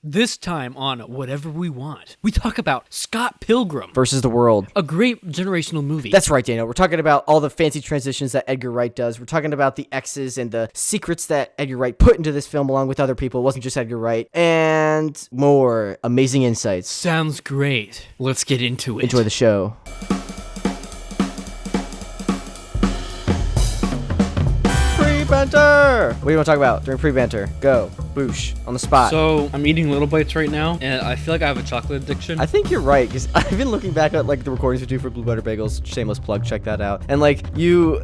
This time on Whatever We Want, we talk about Scott Pilgrim versus the World. A great generational movie. That's right, Daniel. We're talking about all the fancy transitions that Edgar Wright does. We're talking about the X's and the secrets that Edgar Wright put into this film along with other people. It wasn't just Edgar Wright. And more amazing insights. Sounds great. Let's get into it. Enjoy the show. PreBanter! What do you want to talk about during PreBanter? Go. Boosh. On the spot. So, I'm eating Little Bites right now, and I feel like I have a chocolate addiction. I think you're right, because I've been looking back at like the recordings we do for Blue Butter Bagels. Shameless plug, check that out. And like you're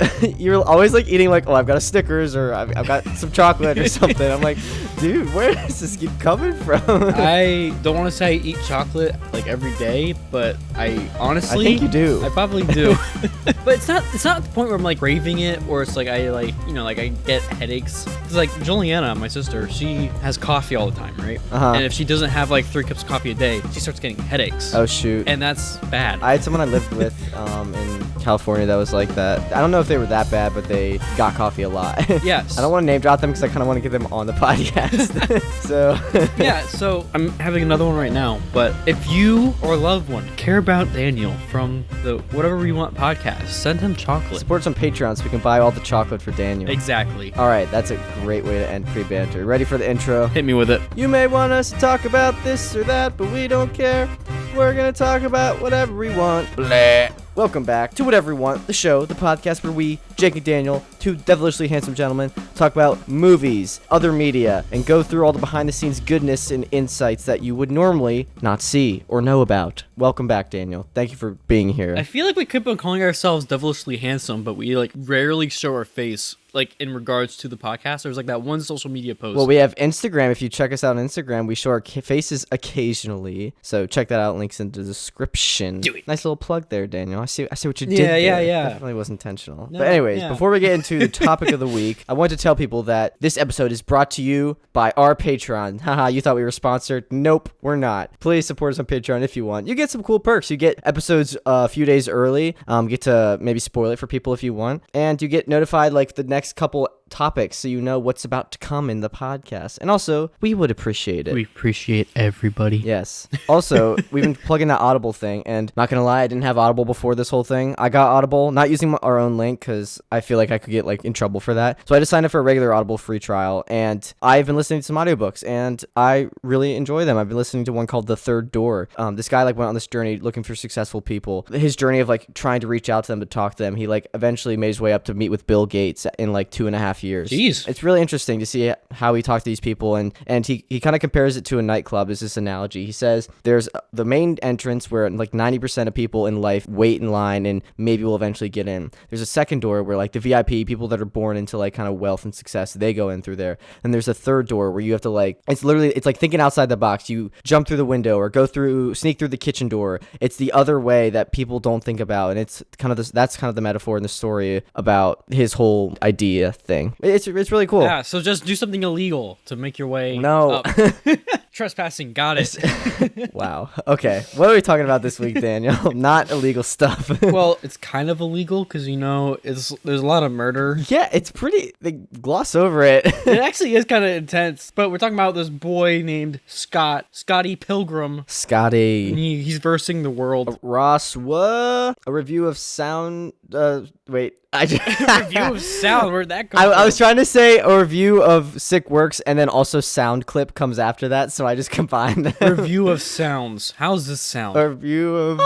always like eating like, oh, I've got a Snickers or I've got some chocolate or something. I'm like, dude, where does this keep coming from? I don't want to say I eat chocolate like every day, but I honestly, I think you do. I probably do. But it's not at the point where I'm like craving it, or it's like I get headaches. It's like Juliana, my sister, she has coffee all the time, right? And if she doesn't have like 3 cups of coffee a day, she starts getting headaches. Oh shoot. And that's bad. I had someone I lived with in California that was like that. I don't know if they were that bad, but they got coffee a lot. Yes. I don't want to name drop them because I kind of want to get them on the podcast. So yeah, so I'm having another one right now. But if you or a loved one care about Daniel from the Whatever We Want podcast, send him chocolate. Support us on Patreon so we can buy all the chocolate for Daniel. Exactly. All right, that's a great way to end PreBanter. Ready for the intro? Hit me with it. You may want us to talk about this or that, but we don't care. We're gonna talk about whatever we want. Blah. Welcome back to Whatever We Want, the show, the podcast where we, Jake and Daniel, 2 devilishly handsome gentlemen, talk about movies, other media, and go through all the behind-the-scenes goodness and insights that you would normally not see or know about. Welcome back, Daniel. Thank you for being here. I feel like we keep on calling ourselves devilishly handsome, but we like rarely show our face. Like in regards to the podcast, there's like that one social media post. Well, we have Instagram. If you check us out on Instagram, we show our faces occasionally. So check that out. Links in the description. Do it. Nice little plug there, Daniel. I see what you did there. Yeah. Definitely was intentional. No, but anyways, yeah. Before we get into the topic of the week, I want to tell people that this episode is brought to you by our Patreon. Haha, you thought we were sponsored? Nope, we're not. Please support us on Patreon if you want. You get some cool perks. You get episodes a few days early. Get to maybe spoil it for people if you want. And you get notified like the next couple topics so you know what's about to come in the podcast. And also, we would appreciate it. We appreciate everybody. Yes. Also, we've been plugging that Audible thing, and not gonna lie, I didn't have Audible before this whole thing. I got Audible, not using our own link, because I feel like I could get like in trouble for that. So I just signed up for a regular Audible free trial, and I've been listening to some audiobooks, and I really enjoy them. I've been listening to one called The Third Door. This guy like went on this journey looking for successful people. His journey of like trying to reach out to them, to talk to them. He like eventually made his way up to meet with Bill Gates in like 2.5 years. Jeez. It's really interesting to see how he talked to these people, and he kind of compares it to a nightclub as this analogy. He says there's the main entrance where like 90% of people in life wait in line and maybe will eventually get in. There's a second door where like the VIP, people that are born into like kind of wealth and success, they go in through there. And there's a third door where you have to like, it's like thinking outside the box. You jump through the window or sneak through the kitchen door. It's the other way that people don't think about, and it's kind of that's kind of the metaphor in the story about his whole idea thing. It's really cool. Yeah, so just do something illegal to make your way No. up. Trespassing, got it. Wow. Okay. What are we talking about this week, Daniel? Not illegal stuff. Well, it's kind of illegal because, there's a lot of murder. Yeah, it's pretty, they gloss over it. It actually is kind of intense, but we're talking about this boy named Scotty Pilgrim. Scotty. He's versing the world. Ross, what? A review of sound, wait. Review of sound, where'd that come from? I was trying to say a review of Sick Works, and then also sound clip comes after that, so I just combined them. Review of sounds. How's this sound? A review of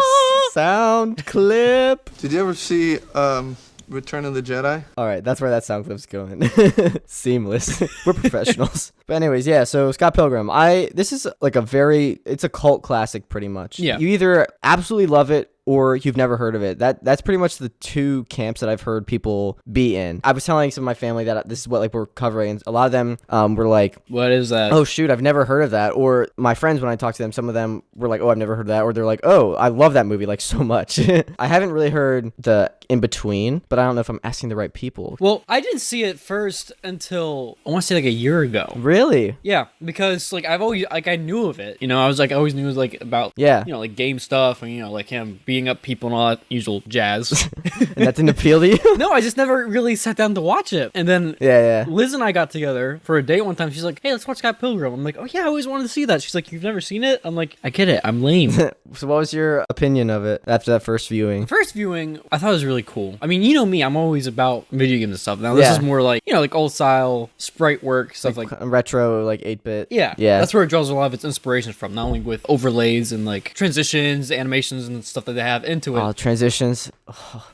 sound clip. Did you ever see Return of the Jedi? All right, that's where that sound clip's going. Seamless. We're professionals. But anyways, yeah, so Scott Pilgrim. This is like it's a cult classic pretty much. Yeah. You either absolutely love it or you've never heard of it. That's pretty much the 2 camps that I've heard people be in. I was telling some of my family that this is what like we're covering, and a lot of them were like, what is that? Oh shoot, I've never heard of that. Or my friends, when I talk to them, some of them were like, oh, I've never heard of that. Or they're like, oh, I love that movie like so much. I haven't really heard the in between, but I don't know if I'm asking the right people. Well, I didn't see it first until I want to say like a year ago. Really? Yeah, because like I've always like I knew of it. I was like I always knew it was like about yeah, like game stuff and like him being beating up people and all that usual jazz. And that didn't appeal to you? No, I just never really sat down to watch it. And then Liz and I got together for a date one time. She's like, hey, let's watch Scott Pilgrim. I'm like, oh yeah, I always wanted to see that. She's like, you've never seen it? I'm like, I get it. I'm lame. So what was your opinion of it after that first viewing? First viewing, I thought it was really cool. I mean, you know me, I'm always about video games and stuff. Now this is more like, you know, like old style sprite work, stuff like retro, like 8-bit. Yeah. That's where it draws a lot of its inspiration from, not only with overlays and like transitions, animations and stuff that they have into it. Oh, transitions.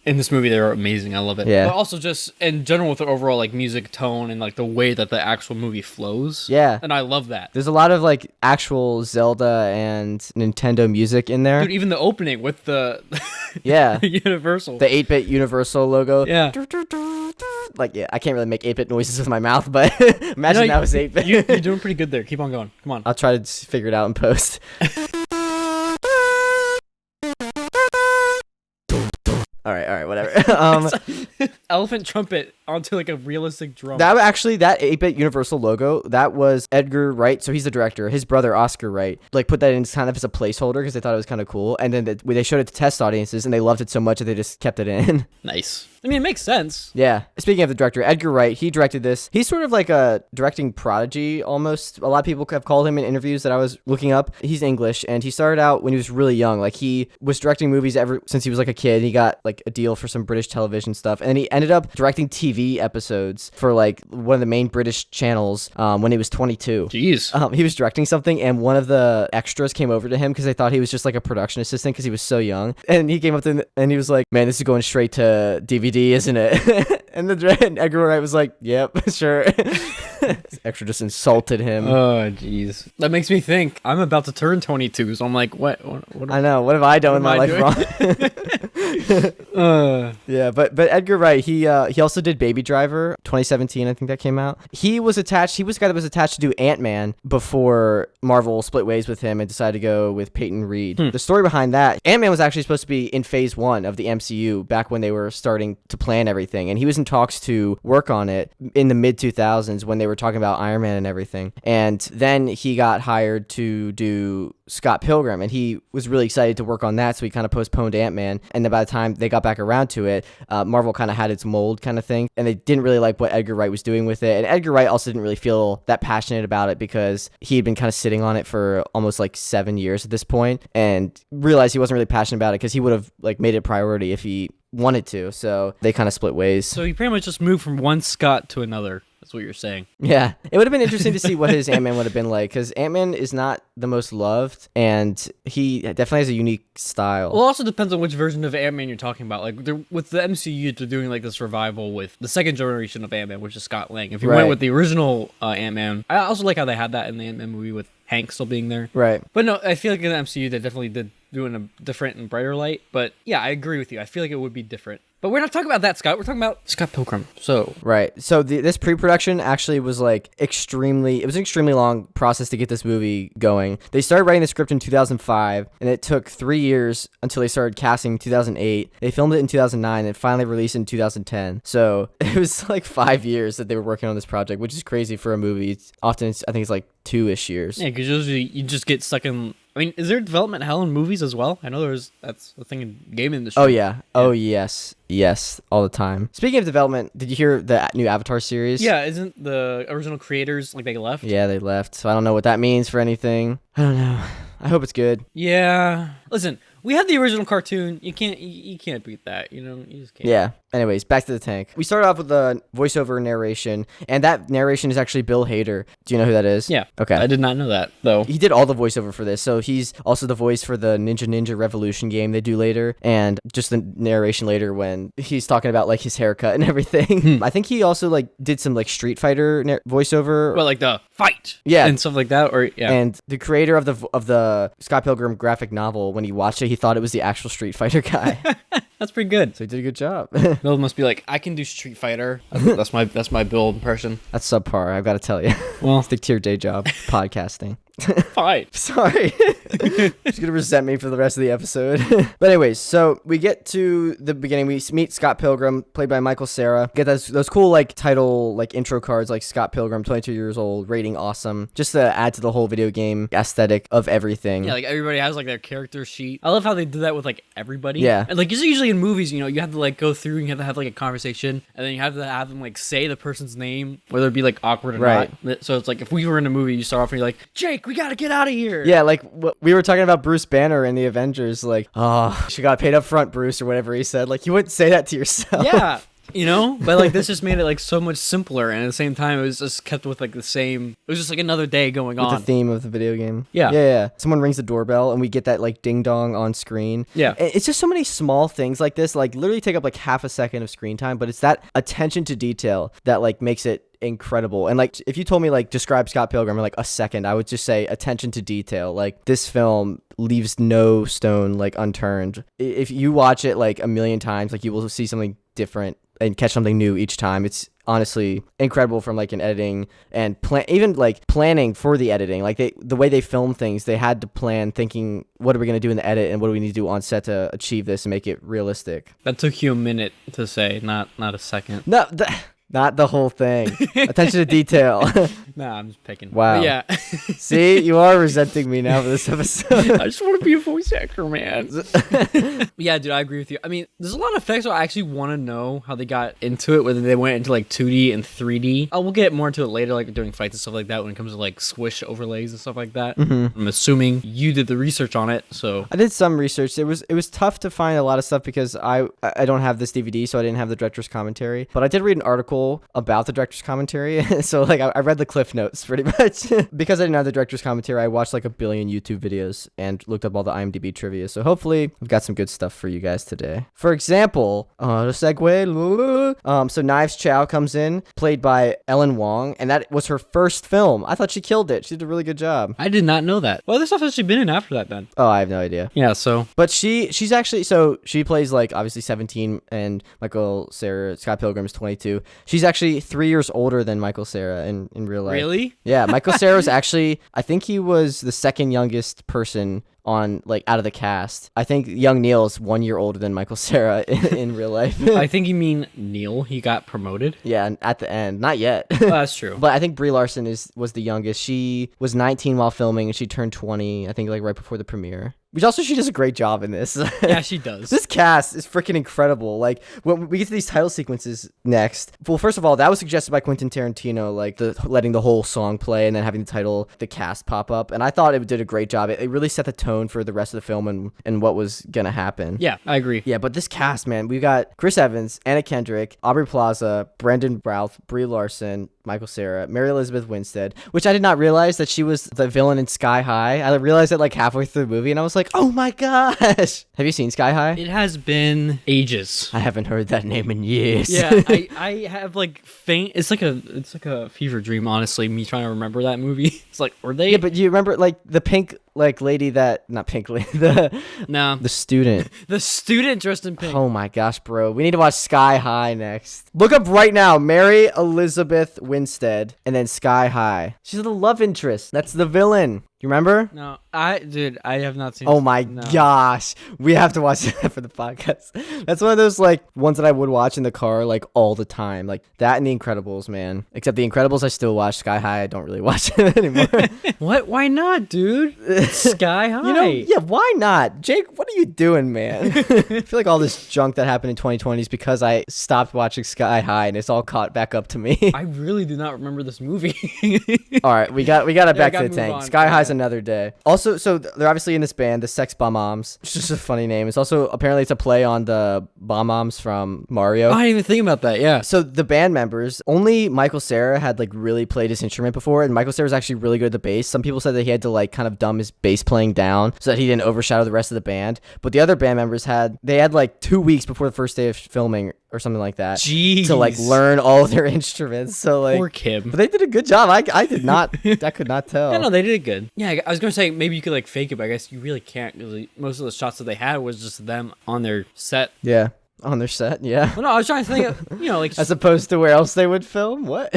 In this movie, they're amazing. I love it. Yeah. But also just in general with the overall like music tone and like the way that the actual movie flows. Yeah. And I love that. There's a lot of like actual Zelda and Nintendo music in there. Dude, even the opening with the Universal. The 8-bit Universal logo. Yeah. Like, yeah, I can't really make 8-bit noises with my mouth, but imagine that was 8-bit. You're doing pretty good there. Keep on going. Come on. I'll try to figure it out in post. All right, whatever. Elephant trumpet onto like a realistic drum. That 8-bit Universal logo, that was Edgar Wright, so he's the director. His brother Oscar Wright like put that in kind of as a placeholder because they thought it was kind of cool, and then they showed it to test audiences and they loved it so much that they just kept it in. Nice. I mean, it makes sense. Yeah. Speaking of the director, Edgar Wright, he directed this. He's sort of like a directing prodigy almost. A lot of people have called him in interviews that I was looking up. He's English, and he started out when he was really young. Like, he was directing movies ever since he was like a kid. He got like a deal for some British television stuff, and then he ended up directing TV episodes for like one of the main British channels when he was 22. Jeez. He was directing something, and one of the extras came over to him because they thought he was just like a production assistant because he was so young. And he came up to him and he was like, man, this is going straight to DVD, isn't it? And Edgar Wright was like, yep, sure. This extra just insulted him. Oh, jeez. That makes me think I'm about to turn 22, so I'm like, what I know. What have I done with my life wrong? Yeah, but Edgar Wright, he also did Baby Driver, 2017, I think that came out. He was the guy that was attached to do Ant-Man before Marvel split ways with him and decided to go with Peyton Reed. The story behind that, Ant-Man was actually supposed to be in phase 1 of the MCU back when they were starting to plan everything, and he was in talks to work on it in the mid-2000s when they were talking about Iron Man and everything. And then he got hired to do Scott Pilgrim, and he was really excited to work on that, so he kind of postponed Ant-Man. And then by the time they got back around to it, Marvel kind of had its mold kind of thing, and they didn't really like what Edgar Wright was doing with it. And Edgar Wright also didn't really feel that passionate about it because he had been kind of sitting on it for almost like 7 years at this point, and realized he wasn't really passionate about it because he would have like made it a priority if he wanted to. So they kind of split ways. So he pretty much just moved from one Scott to another. That's what you're saying. Yeah. It would have been interesting to see what his Ant-Man would have been like, because Ant-Man is not the most loved, and he definitely has a unique style. Well, it also depends on which version of Ant-Man you're talking about. Like, with the MCU, they're doing like this revival with the second generation of Ant-Man, which is Scott Lang. If you went with the original Ant-Man, I also like how they had that in the Ant-Man movie with Hank still being there. Right. But no, I feel like in the MCU, they definitely did do it in a different and brighter light. But yeah, I agree with you. I feel like it would be different. But we're not talking about that, Scott. We're talking about Scott Pilgrim. So right. So this pre-production actually was like it was an extremely long process to get this movie going. They started writing the script in 2005, and it took 3 years until they started casting in 2008. They filmed it in 2009 and finally released it in 2010. So it was like 5 years that they were working on this project, which is crazy for a movie. I think it's like 2-ish years. Yeah, because usually you just get stuck in. I mean, is there development hell in movies as well? I know that's the thing in game industry. Oh yeah. Oh yes, all the time. Speaking of development, did you hear the new Avatar series? Yeah, isn't the original creators like they left? Yeah, they left. So I don't know what that means for anything. I don't know. I hope it's good. Yeah. Listen, we had the original cartoon. You can't beat that. You know, you just can't. Yeah. Anyways, back to the tank. We started off with the voiceover narration, and that narration is actually Bill Hader. Do you know who that is? Yeah. Okay. I did not know that, though. He did all the voiceover for this, so he's also the voice for the Ninja Revolution game they do later, and just the narration later when he's talking about like his haircut and everything. I think he also like did some like Street Fighter voiceover. Well, like the fight. Yeah. And stuff like that, or yeah. And the creator of the Scott Pilgrim graphic novel, when he watched it, he thought it was the actual Street Fighter guy. That's pretty good. So he did a good job. Bill must be like, I can do Street Fighter. That's my Bill impression. That's subpar, I've got to tell you. Well, stick to your day job, podcasting. Fine. Sorry. She's gonna resent me for the rest of the episode. But anyways, so we get to the beginning. We meet Scott Pilgrim, played by Michael Cera. Get those cool like title like intro cards, like Scott Pilgrim, 22 years old, rating awesome, just to add to the whole video game aesthetic of everything. Yeah, like everybody has like their character sheet. I love how they do that with like everybody. Yeah. And like usually in movies, you know, you have to like go through and you have to have like a conversation, and then you have to have them like say the person's name, whether it be like awkward or not. So it's like if we were in a movie, you start off and you're like, Jake, we gotta get out of here. Yeah, like we were talking about Bruce Banner in the Avengers, like, oh, she got paid up front, Bruce, or whatever he said. Like, you wouldn't say that to yourself. Yeah. You know, but like this just made it like so much simpler, and at the same time it was just kept with like the same, it was just like another day going on. The theme of the video game. Yeah. Someone rings the doorbell and we get that like ding dong on screen. Yeah. And it's just so many small things like this, like literally take up like half a second of screen time, but it's that attention to detail that like makes it incredible. And like if you told me like describe Scott Pilgrim in like a second, I would just say attention to detail. Like this film leaves no stone like unturned. If you watch it like a million times, like you will see something different and catch something new each time. It's honestly incredible from like an editing and even like planning for the editing. Like the way they film things, they had to plan thinking, what are we going to do in the edit and what do we need to do on set to achieve this and make it realistic. That took you a minute to say, not a second. No, not the whole thing. Attention to detail. Nah, I'm just picking. Wow. But yeah. See, you are resenting me now for this episode. I just want to be a voice actor, man. Yeah, dude, I agree with you. I mean, there's a lot of effects where I actually want to know how they got into it, whether they went into like 2D and 3D. We'll get more into it later, like during fights and stuff like that, when it comes to like squish overlays and stuff like that. Mm-hmm. I'm assuming you did the research on it, so. I did some research. It was tough to find a lot of stuff because I don't have this DVD, so I didn't have the director's commentary. But I did read an article about the director's commentary. So like I read the cliff notes pretty much. Because I didn't have the director's commentary, I watched like a billion YouTube videos and looked up all the IMDb trivia. So hopefully I've got some good stuff for you guys today. For example, the segue. So Knives Chow comes in, played by Ellen Wong, and that was her first film. I thought she killed it. She did a really good job. I did not know that. What other stuff has she been in after that then? Oh, I have no idea. Yeah, so. But she's actually, so she plays like obviously 17 and Michael Cera, Scott Pilgrim is 22. She's actually 3 years older than Michael Cera in real life. Really? Yeah, Michael Cera was actually, I think he was the second youngest person on like out of the cast. I think young Neil is 1 year older than Michael Cera in real life. I think you mean Neil. He got promoted. Yeah, and at the end, not yet. Oh, that's true. But I think Brie Larson was the youngest. She was 19 while filming, and she turned 20. I think like right before the premiere. Which also, she does a great job in this. Yeah, she does. This cast is freaking incredible. Like, when we get to these title sequences next, well, first of all, that was suggested by Quentin Tarantino, like letting the whole song play and then having the title, the cast pop up. And I thought it did a great job. It really set the tone for the rest of the film and what was going to happen. Yeah, I agree. Yeah, but this cast, man, we got Chris Evans, Anna Kendrick, Aubrey Plaza, Brendan Routh, Brie Larson, Michael Cera, Mary Elizabeth Winstead, which I did not realize that she was the villain in Sky High. I realized it like halfway through the movie, and I was like, oh my gosh. Have you seen Sky High? It has been ages. I haven't heard that name in years. Yeah, I have like faint. It's like a fever dream, honestly. Me trying to remember that movie. It's like, were they? Yeah, but do you remember like the pink like lady that not pink lady the student the student dressed in pink. Oh my gosh, bro, we need to watch Sky High next. Look up right now, Mary Elizabeth Winstead, and then Sky High. She's the love interest. That's the villain. You remember? No, I have not seen. Oh my gosh, we have to watch that for the podcast. That's one of those like ones that I would watch in the car like all the time, like that and The Incredibles, man. Except The Incredibles, I still watch. Sky High, I don't really watch it anymore. What? Why not, dude? Sky High. You know, yeah, why not? Jake, what are you doing, man? I feel like all this junk that happened in 2020 is because I stopped watching Sky High and it's all caught back up to me. I really do not remember this movie. All right, we got it back to the tank. On. Sky High's another day. Also, so they're obviously in this band, the Sex Bomb-Oms. It's just a funny name. It's also apparently it's a play on the Bomb-Oms from Mario. I didn't even think about that. Yeah. So the band members, only Michael Cera had like really played his instrument before, and Michael Cera was actually really good at the bass. Some people said that he had to like kind of dumb his bass playing down so that he didn't overshadow the rest of the band. But the other band members had like 2 weeks before the first day of filming or something like that. Jeez. To like learn all of their instruments. So like poor Kim. But they did a good job. I did not I could not tell. Yeah, no, they did it good. Yeah, I was gonna say maybe you could like fake it, but I guess you really can't, because most of the shots that they had was just them on their set. Yeah. On their set, yeah. Well, no, I was trying to think of, like As opposed to where else they would film? What?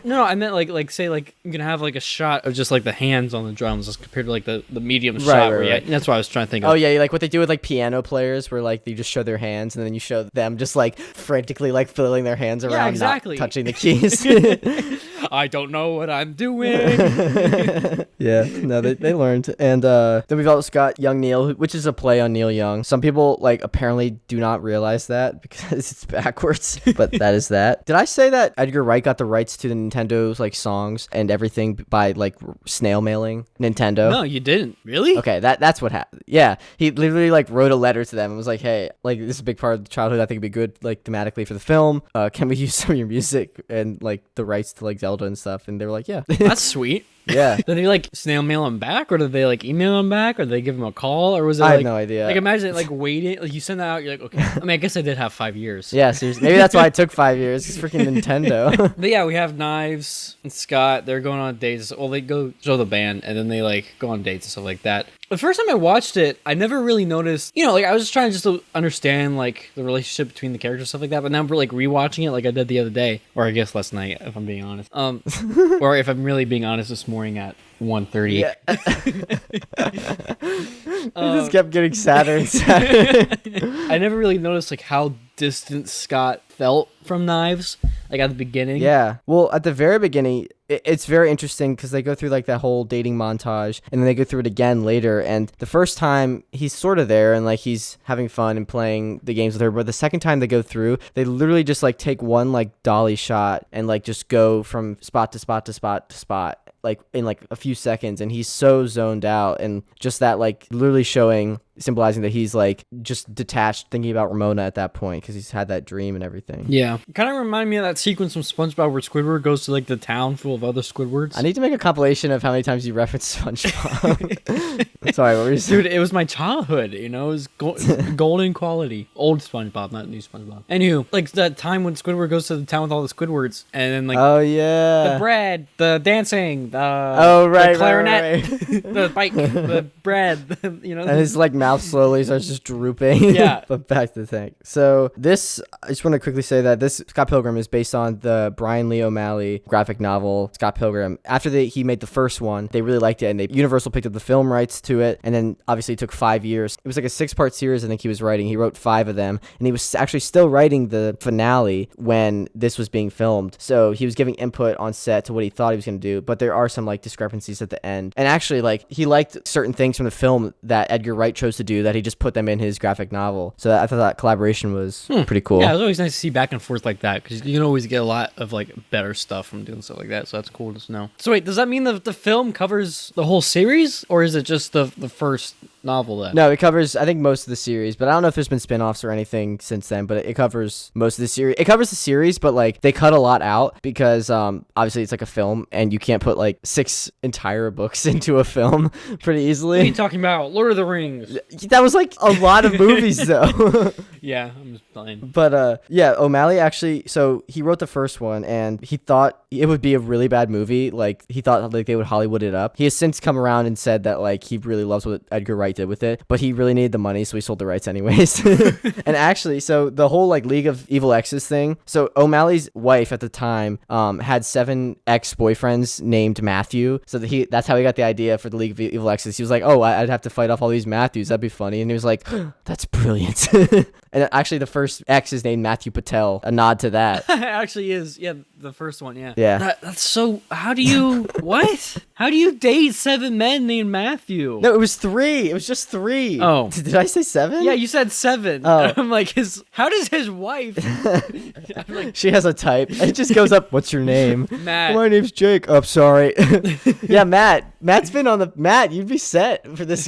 no, I meant like say like you can have like a shot of just like the hands on the drums as compared to like the medium shot. Right. That's what I was trying to think of. Oh yeah, like what they do with like piano players, where like they just show their hands and then you show them just like frantically like flailing their hands around, exactly. not touching the keys. I don't know what I'm doing. Yeah, no, they learned. And then we've also got Young Neil, which is a play on Neil Young. Some people like apparently do not realize that because it's backwards, but that is that. Did I say that Edgar Wright got the rights to the Nintendo's like songs and everything by like snail mailing Nintendo? No, you didn't. Really? Okay, that's what happened. Yeah, he literally like wrote a letter to them and was like, "Hey, like this is a big part of the childhood. I think it'd be good like thematically for the film. Can we use some of your music and like the rights to like Zelda and stuff?" And they were like, "Yeah." That's sweet. Yeah. Did they like snail mail him back, or did they like email him back, or did they give him a call, or was it? I like, have no idea. Like imagine like waiting, like you send that out, you're like, okay. I mean, I guess I did have 5 years. Yeah, seriously. Maybe that's why it took 5 years. It's freaking Nintendo. But yeah, we have Knives and Scott. They're going on dates. Well, they go show the band, and then they like go on dates and stuff like that. The first time I watched it, I never really noticed, like I was just trying to understand like the relationship between the characters and stuff like that. But now I'm like rewatching it like I did the other day, or I guess last night, if I'm being honest. Or if I'm really being honest, this morning at 1:30. Yeah. It just kept getting sadder and sadder. I never really noticed like how distant Scott felt from Knives, like at the beginning. Yeah. Well, at the very beginning, it's very interesting because they go through like that whole dating montage and then they go through it again later. And the first time he's sort of there and like he's having fun and playing the games with her. But the second time they go through, they literally just like take one like dolly shot and like just go from spot to spot to spot to spot, like in like a few seconds. And he's so zoned out, and just that like literally symbolizing that he's like just detached, thinking about Ramona at that point because he's had that dream and everything. Yeah. Kind of remind me of that sequence from SpongeBob where Squidward goes to like the town full of other Squidwards. I need to make a compilation of how many times you reference SpongeBob. Sorry, what were you saying? Dude, it was my childhood, it was golden quality. Old SpongeBob, not new SpongeBob. Anywho, like that time when Squidward goes to the town with all the Squidwards, and then like oh yeah, the bread, the dancing, the clarinet, the bike, the bread, and his like mouth slowly starts just drooping. Yeah. But back to the thing. So this, I just want to quickly say that this Scott Pilgrim is based on the Brian Lee O'Malley graphic novel Scott Pilgrim. After he made the first one, they really liked it, and Universal picked up the film rights to it, and then obviously it took 5 years. It was like a 6-part series I think he was writing. He wrote 5 of them, and he was actually still writing the finale when this was being filmed. So he was giving input on set to what he thought he was going to do, but there are some like discrepancies at the end. And actually like he liked certain things from the film that Edgar Wright chose to do that he just put them in his graphic novel. So I thought that collaboration was pretty cool. Yeah, it was always nice to see back and forth like that, because you can always get a lot of like better stuff from doing stuff like that. So that's cool to know. So wait, does that mean that the film covers the whole series, or is it just the first novel then? No, it covers I think most of the series, but I don't know if there's been spin-offs or anything since then, but it covers most of the series. It covers the series, but like they cut a lot out because obviously it's like a film and you can't put like 6 entire books into a film pretty easily. What are you talking about? Lord of the Rings. That was like a lot of movies though. Yeah, I'm just playing. But yeah, O'Malley actually, so he wrote the first one and he thought it would be a really bad movie. Like he thought like they would Hollywood it up. He has since come around and said that like he really loves what Edgar Wright did with it, but he really needed the money, so he sold the rights anyways. And actually, so the whole like League of Evil Exes thing, so O'Malley's wife at the time had 7 ex-boyfriends named Matthew, so that's how he got the idea for the League of Evil Exes. He was like, oh, I'd have to fight off all these Matthews, that'd be funny. And he was like, that's brilliant. And actually the first ex is named Matthew Patel, a nod to that. It actually is, yeah, the first one, yeah. Yeah. That's so, how do you, what? How do you date 7 men named Matthew? No, it was 3. It was just 3. Oh. Did I say 7? Yeah, you said 7. Oh. I'm like, how does his wife? I'm like, she has a type. It just goes up, what's your name? Matt. My name's Jake. Oh, sorry. Yeah, Matt. Matt's been on the... Matt, you'd be set for this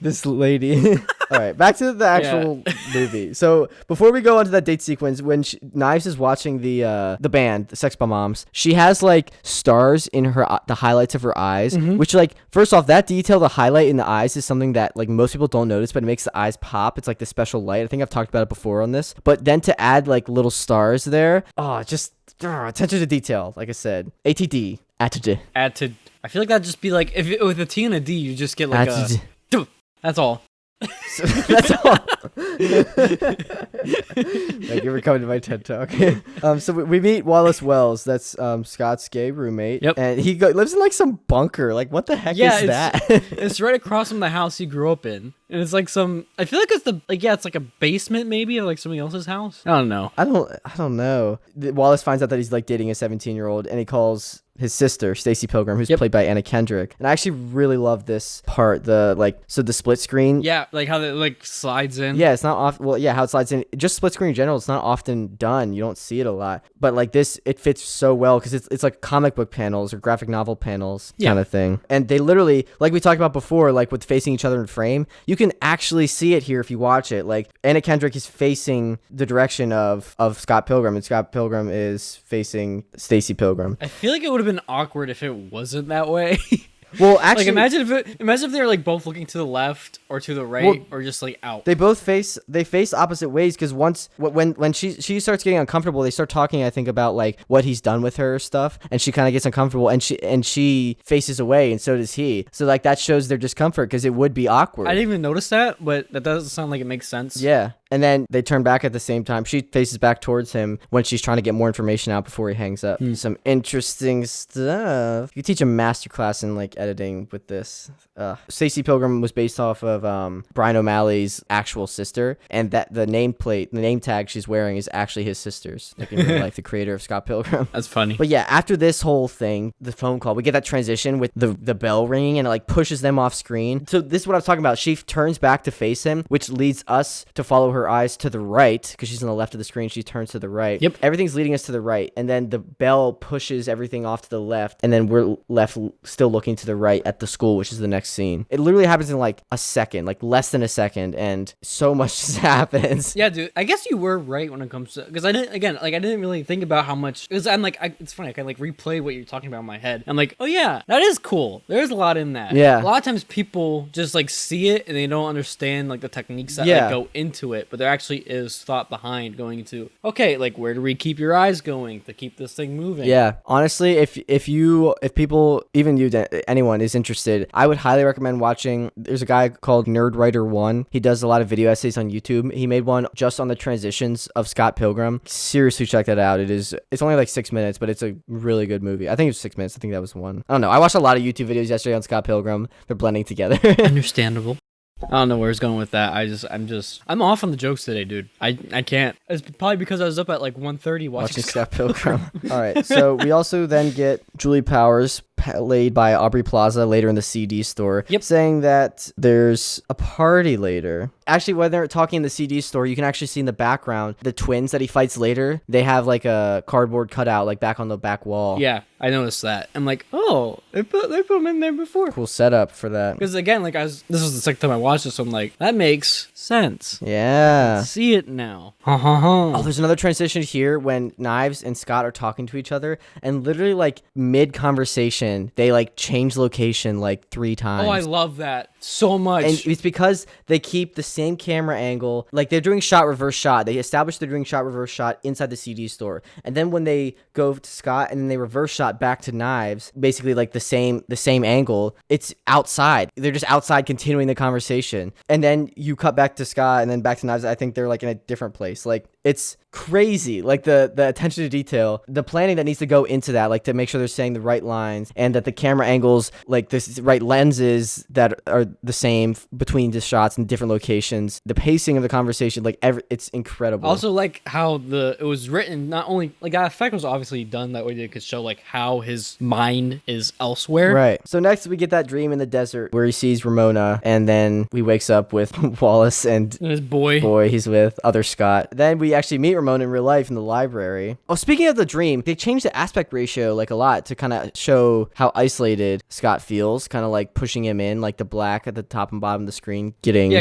this lady. All right, back to the actual movie. So before we go on to that date sequence, when Knives is watching the band, the Sex Bomb Moms, she has like stars in the highlights of her eyes, which like, first off, that detail, the highlight in the eyes is something that like most people don't notice, but it makes the eyes pop. It's like the special light. I think I've talked about it before on this. But then to add like little stars there, just attention to detail. Like I said, ATD. Attitude. I feel like that'd just be like, if it, with a T and a D, you just get like a... That's all. So that's all. Thank you for coming to my TED Talk. So we meet Wallace Wells. That's Scott's gay roommate. Yep. And he lives in like some bunker. Like, what the heck is that? It's right across from the house he grew up in. And it's like I feel like it's like a basement maybe of like somebody else's house. I don't know. I don't know. Wallace finds out that he's like dating a 17-year-old, and he calls his sister Stacy Pilgrim, who's played by Anna Kendrick. And I actually really love this part. The split screen. Yeah, like how it like slides in. Yeah, it's not off. Well, yeah, how it slides in. Just split screen in general, it's not often done. You don't see it a lot. But like this, it fits so well because it's like comic book panels or graphic novel panels kind of thing. And they literally, like we talked about before, like with facing each other in frame, you can actually see it here if you watch it. Like Anna Kendrick is facing the direction of Scott Pilgrim, and Scott Pilgrim is facing Stacy Pilgrim. I feel like it would have been awkward if it wasn't that way. Well, actually, like imagine if they were like both looking to the left or to the right, or just like out. They face opposite ways because when she starts getting uncomfortable, they start talking, I think, about like what he's done with her stuff, and she kind of gets uncomfortable, and she faces away, and so does he. So like that shows their discomfort because it would be awkward. I didn't even notice that, but that doesn't sound like it makes sense. Yeah. And then they turn back at the same time. She faces back towards him when she's trying to get more information out before he hangs up. Some interesting stuff. You teach a masterclass in like editing with this. Stacey Pilgrim was based off of Brian O'Malley's actual sister, and that the name tag she's wearing is actually his sister's. Like in real life, the creator of Scott Pilgrim. That's funny. But yeah, after this whole thing, the phone call, we get that transition with the bell ringing, and it like pushes them off screen. So this is what I was talking about. She turns back to face him, which leads us to follow her eyes to the right because she's on the left of the screen. She turns to the right. Yep. Everything's leading us to the right, and then the bell pushes everything off to the left, and then we're left still looking to the right at the school, which is the next scene. It literally happens in like a second, like less than a second, and so much just happens. Yeah, dude. I guess you were right when it comes to, because I didn't really think about how much, because I'm like, it's funny, I can like replay what you're talking about in my head. I'm like, oh yeah, that is cool. There's a lot in that. Yeah. A lot of times people just like see it and they don't understand like the techniques that like, go into it, but there actually is thought behind going into, okay, like where do we keep your eyes going to keep this thing moving? Yeah, honestly, if people, even you, anyone is interested, I would highly recommend watching. There's a guy called NerdWriter1. He does a lot of video essays on YouTube. He made one just on the transitions of Scott Pilgrim. Seriously, check that out. It's only like 6 minutes, but it's a really good movie. I think it was 6 minutes. I think that was one. I don't know. I watched a lot of YouTube videos yesterday on Scott Pilgrim. They're blending together. Understandable. I don't know where it's going with that. I'm off on the jokes today, dude. I can't. It's probably because I was up at like 1:30 watching Scott Pilgrim. All right. So we also then get Julie Powers, played by Aubrey Plaza, later in the CD store, saying that there's a party later. Actually, when they're talking in the CD store, you can actually see in the background the twins that he fights later. They have like a cardboard cutout like back on the back wall. Yeah, I noticed that. I'm like, oh, they put them in there before. Cool setup for that. Because again, like this was the second time I watched this, so I'm like, that makes sense. Yeah. See it now. Oh, there's another transition here when Knives and Scott are talking to each other, and literally like mid conversation, they like change location like 3 times. Oh, I love that so much. And it's because they keep the same camera angle. Like they're doing shot reverse shot. They establish they're doing shot reverse shot inside the CD store, and then when they go to Scott and then they reverse shot back to Knives, basically like the same angle, it's outside. They're just outside continuing the conversation, and then you cut back to Scott and then back to Knives. I think they're like in a different place. Like it's crazy, like the attention to detail, the planning that needs to go into that, like to make sure they're saying the right lines and that the camera angles, like this right lenses that are the same between the shots in different locations, the pacing of the conversation, like it's incredible. Also, like how it was written, not only like that effect was obviously done that way they could show like how his mind is elsewhere. Right. So next we get that dream in the desert where he sees Ramona, and then he wakes up with Wallace and his boy he's with, other Scott. Then we actually meet Ramona in real life in the library. Oh, speaking of the dream, they changed the aspect ratio like a lot to kind of show how isolated Scott feels, kind of like pushing him in, like the black at the top and bottom of the screen getting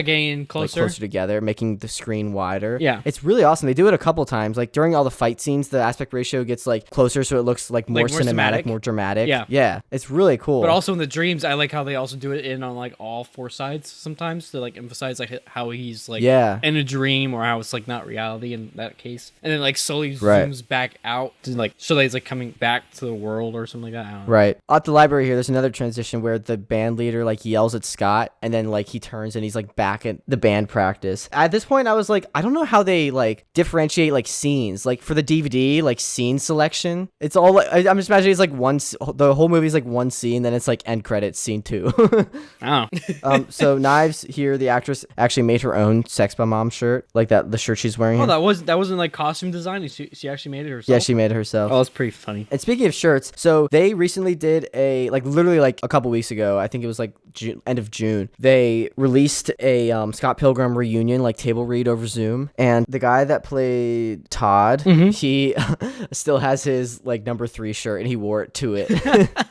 closer, like, closer together, making the screen wider. Yeah, it's really awesome. They do it a couple times, like during all the fight scenes, the aspect ratio gets like closer, so it looks like more cinematic, more dramatic. Yeah, it's really cool. But also in the dreams, I like how they also do it in on like all 4 sides sometimes to like emphasize like how he's like in a dream or how it's like not reality in that case, and then like slowly Right. zooms back out to like show that he's like coming back to the world or something like that. I don't know. Right. At the library here, there's another transition where the band leader like yells at Scott, and then like he turns and he's like back at the band practice. At this point, I was like, I don't know how they like differentiate like scenes. Like for the DVD, like scene selection, it's all like I'm just imagining it's like the whole movie is like one scene, then it's like end credits, scene 2. Oh. So Knives here, the actress actually made her own Sex Bomb Mom shirt, like the shirt she's wearing. Oh, that wasn't like costume design. She actually made it herself. Yeah, she made it herself. Oh, that's pretty funny. And speaking of shirts, so they recently did literally like a couple weeks ago, I think it was like end of June, they released a Scott Pilgrim reunion like table read over Zoom, and the guy that played Todd, he still has his like number 3 shirt, and he wore it to it.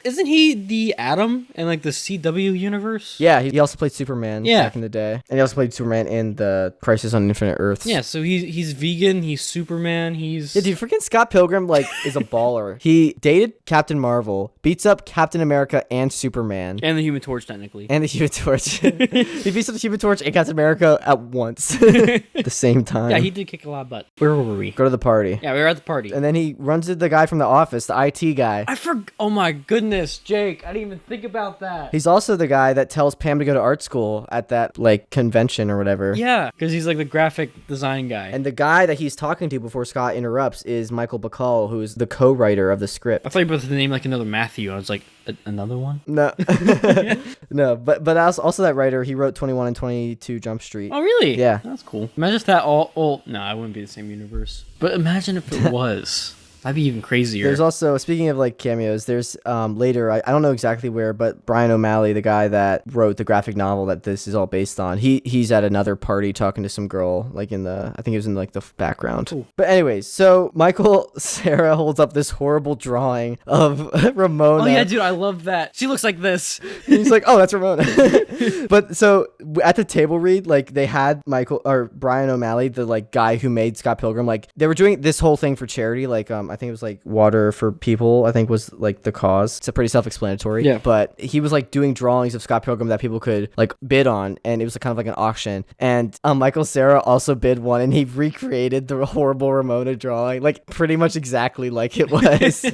Isn't he the Atom in like the CW universe? Yeah, he also played Superman back in the day, and he also played Superman in the Crisis on Infinite Earths. Yeah, so he's vegan, he's Superman, he's... Yeah, dude, freaking Scott Pilgrim, like, is a baller. He dated Captain Marvel, beats up Captain America and Superman. And the Human Torch, technically. And the Human Torch. He beats up the Human Torch and Captain America at once. At the same time. Yeah, he did kick a lot of butt. Where were we? Go to the party. Yeah, we were at the party. And then he runs into the guy from the office, the IT guy. Oh my goodness, Jake. I didn't even think about that. He's also the guy that tells Pam to go to art school at that, like, convention or whatever. Yeah, because he's like the graphic design guy. And the guy that he's talking to before Scott interrupts is Michael Bacall, who is the co-writer of the script. I thought you were about to name like another Matthew. I was like, another one? No. No, but also that writer, he wrote 21 and 22 Jump Street. Oh, really? Yeah. That's cool. Imagine if that all... No, I wouldn't be the same universe. But imagine if it was. That'd be even crazier. There's also, speaking of like cameos, there's later, I don't know exactly where, but Brian O'Malley, the guy that wrote the graphic novel that this is all based on, he's at another party talking to some girl, like I think it was in like the background. Ooh. But anyways, so Michael Cera holds up this horrible drawing of Ramona. Oh yeah, dude, I love that. She looks like this. He's like, oh, that's Ramona. But so at the table read, like they had Brian O'Malley, the like guy who made Scott Pilgrim, like they were doing this whole thing for charity, like I think it was like water for people, I think was like the cause. It's a pretty self-explanatory. Yeah. But he was like doing drawings of Scott Pilgrim that people could like bid on, and it was kind of like an auction. And Michael Cera also bid one, and he recreated the horrible Ramona drawing, like pretty much exactly like it was.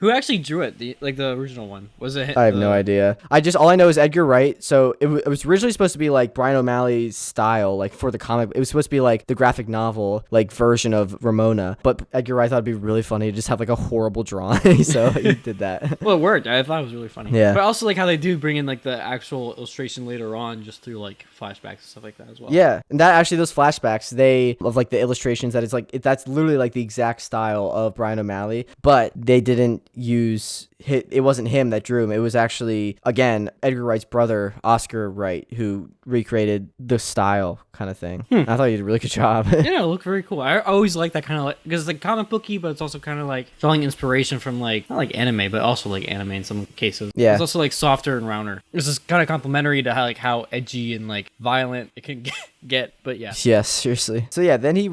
Who actually drew it? The original one? Was it? I have no idea. All I know is Edgar Wright. So it was originally supposed to be like Brian O'Malley's style, like for the comic. It was supposed to be like the graphic novel, like version of Ramona. But Edgar Wright thought it'd be really funny to just have like a horrible drawing, so he did that. Well, it worked. I thought it was really funny. Yeah. But also like how they do bring in like the actual illustration later on, just through like flashbacks and stuff like that as well. Yeah, and that actually, those flashbacks, of like the illustrations, that it's like that's literally like the exact style of Brian O'Malley, but they didn't use. It wasn't him that drew him. It was actually, again, Edgar Wright's brother, Oscar Wright, who recreated the style kind of thing. I thought he did a really good job. Yeah, it looked very cool. I always like that kind of like, because it's like comic booky, but it's also kind of like drawing inspiration from like, not like anime, but also like anime in some cases. Yeah. It's also like softer and rounder. This is kind of complimentary to how edgy and like violent it can get, but yeah. Yes, seriously. So yeah, then he